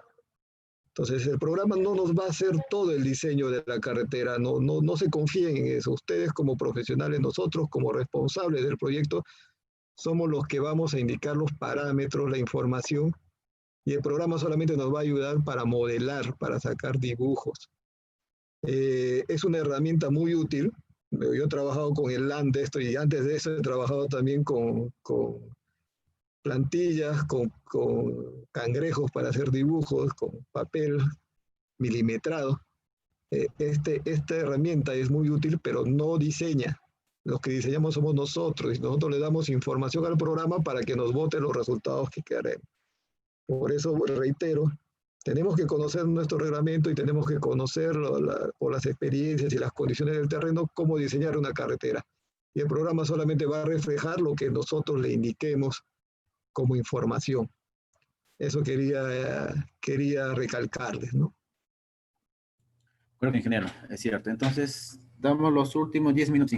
Entonces, el programa no nos va a hacer todo el diseño de la carretera, no se confíen en eso. Ustedes como profesionales, nosotros como responsables del proyecto, somos los que vamos a indicar los parámetros, la información, y el programa solamente nos va a ayudar para modelar, para sacar dibujos. Es una herramienta muy útil. Yo he trabajado con el LAN de esto y antes de eso he trabajado también con plantillas, con cangrejos para hacer dibujos, con papel milimetrado. Esta herramienta es muy útil, pero no diseña. Los que diseñamos somos nosotros y nosotros le damos información al programa para que nos bote los resultados que queremos. Por eso reitero, tenemos que conocer nuestro reglamento y tenemos que conocer por las experiencias y las condiciones del terreno cómo diseñar una carretera. Y el programa solamente va a reflejar lo que nosotros le indiquemos como información. Eso quería recalcarles, ¿no? Creo que, ingeniero, es cierto. Entonces, damos los últimos 10 minutos, ingeniero.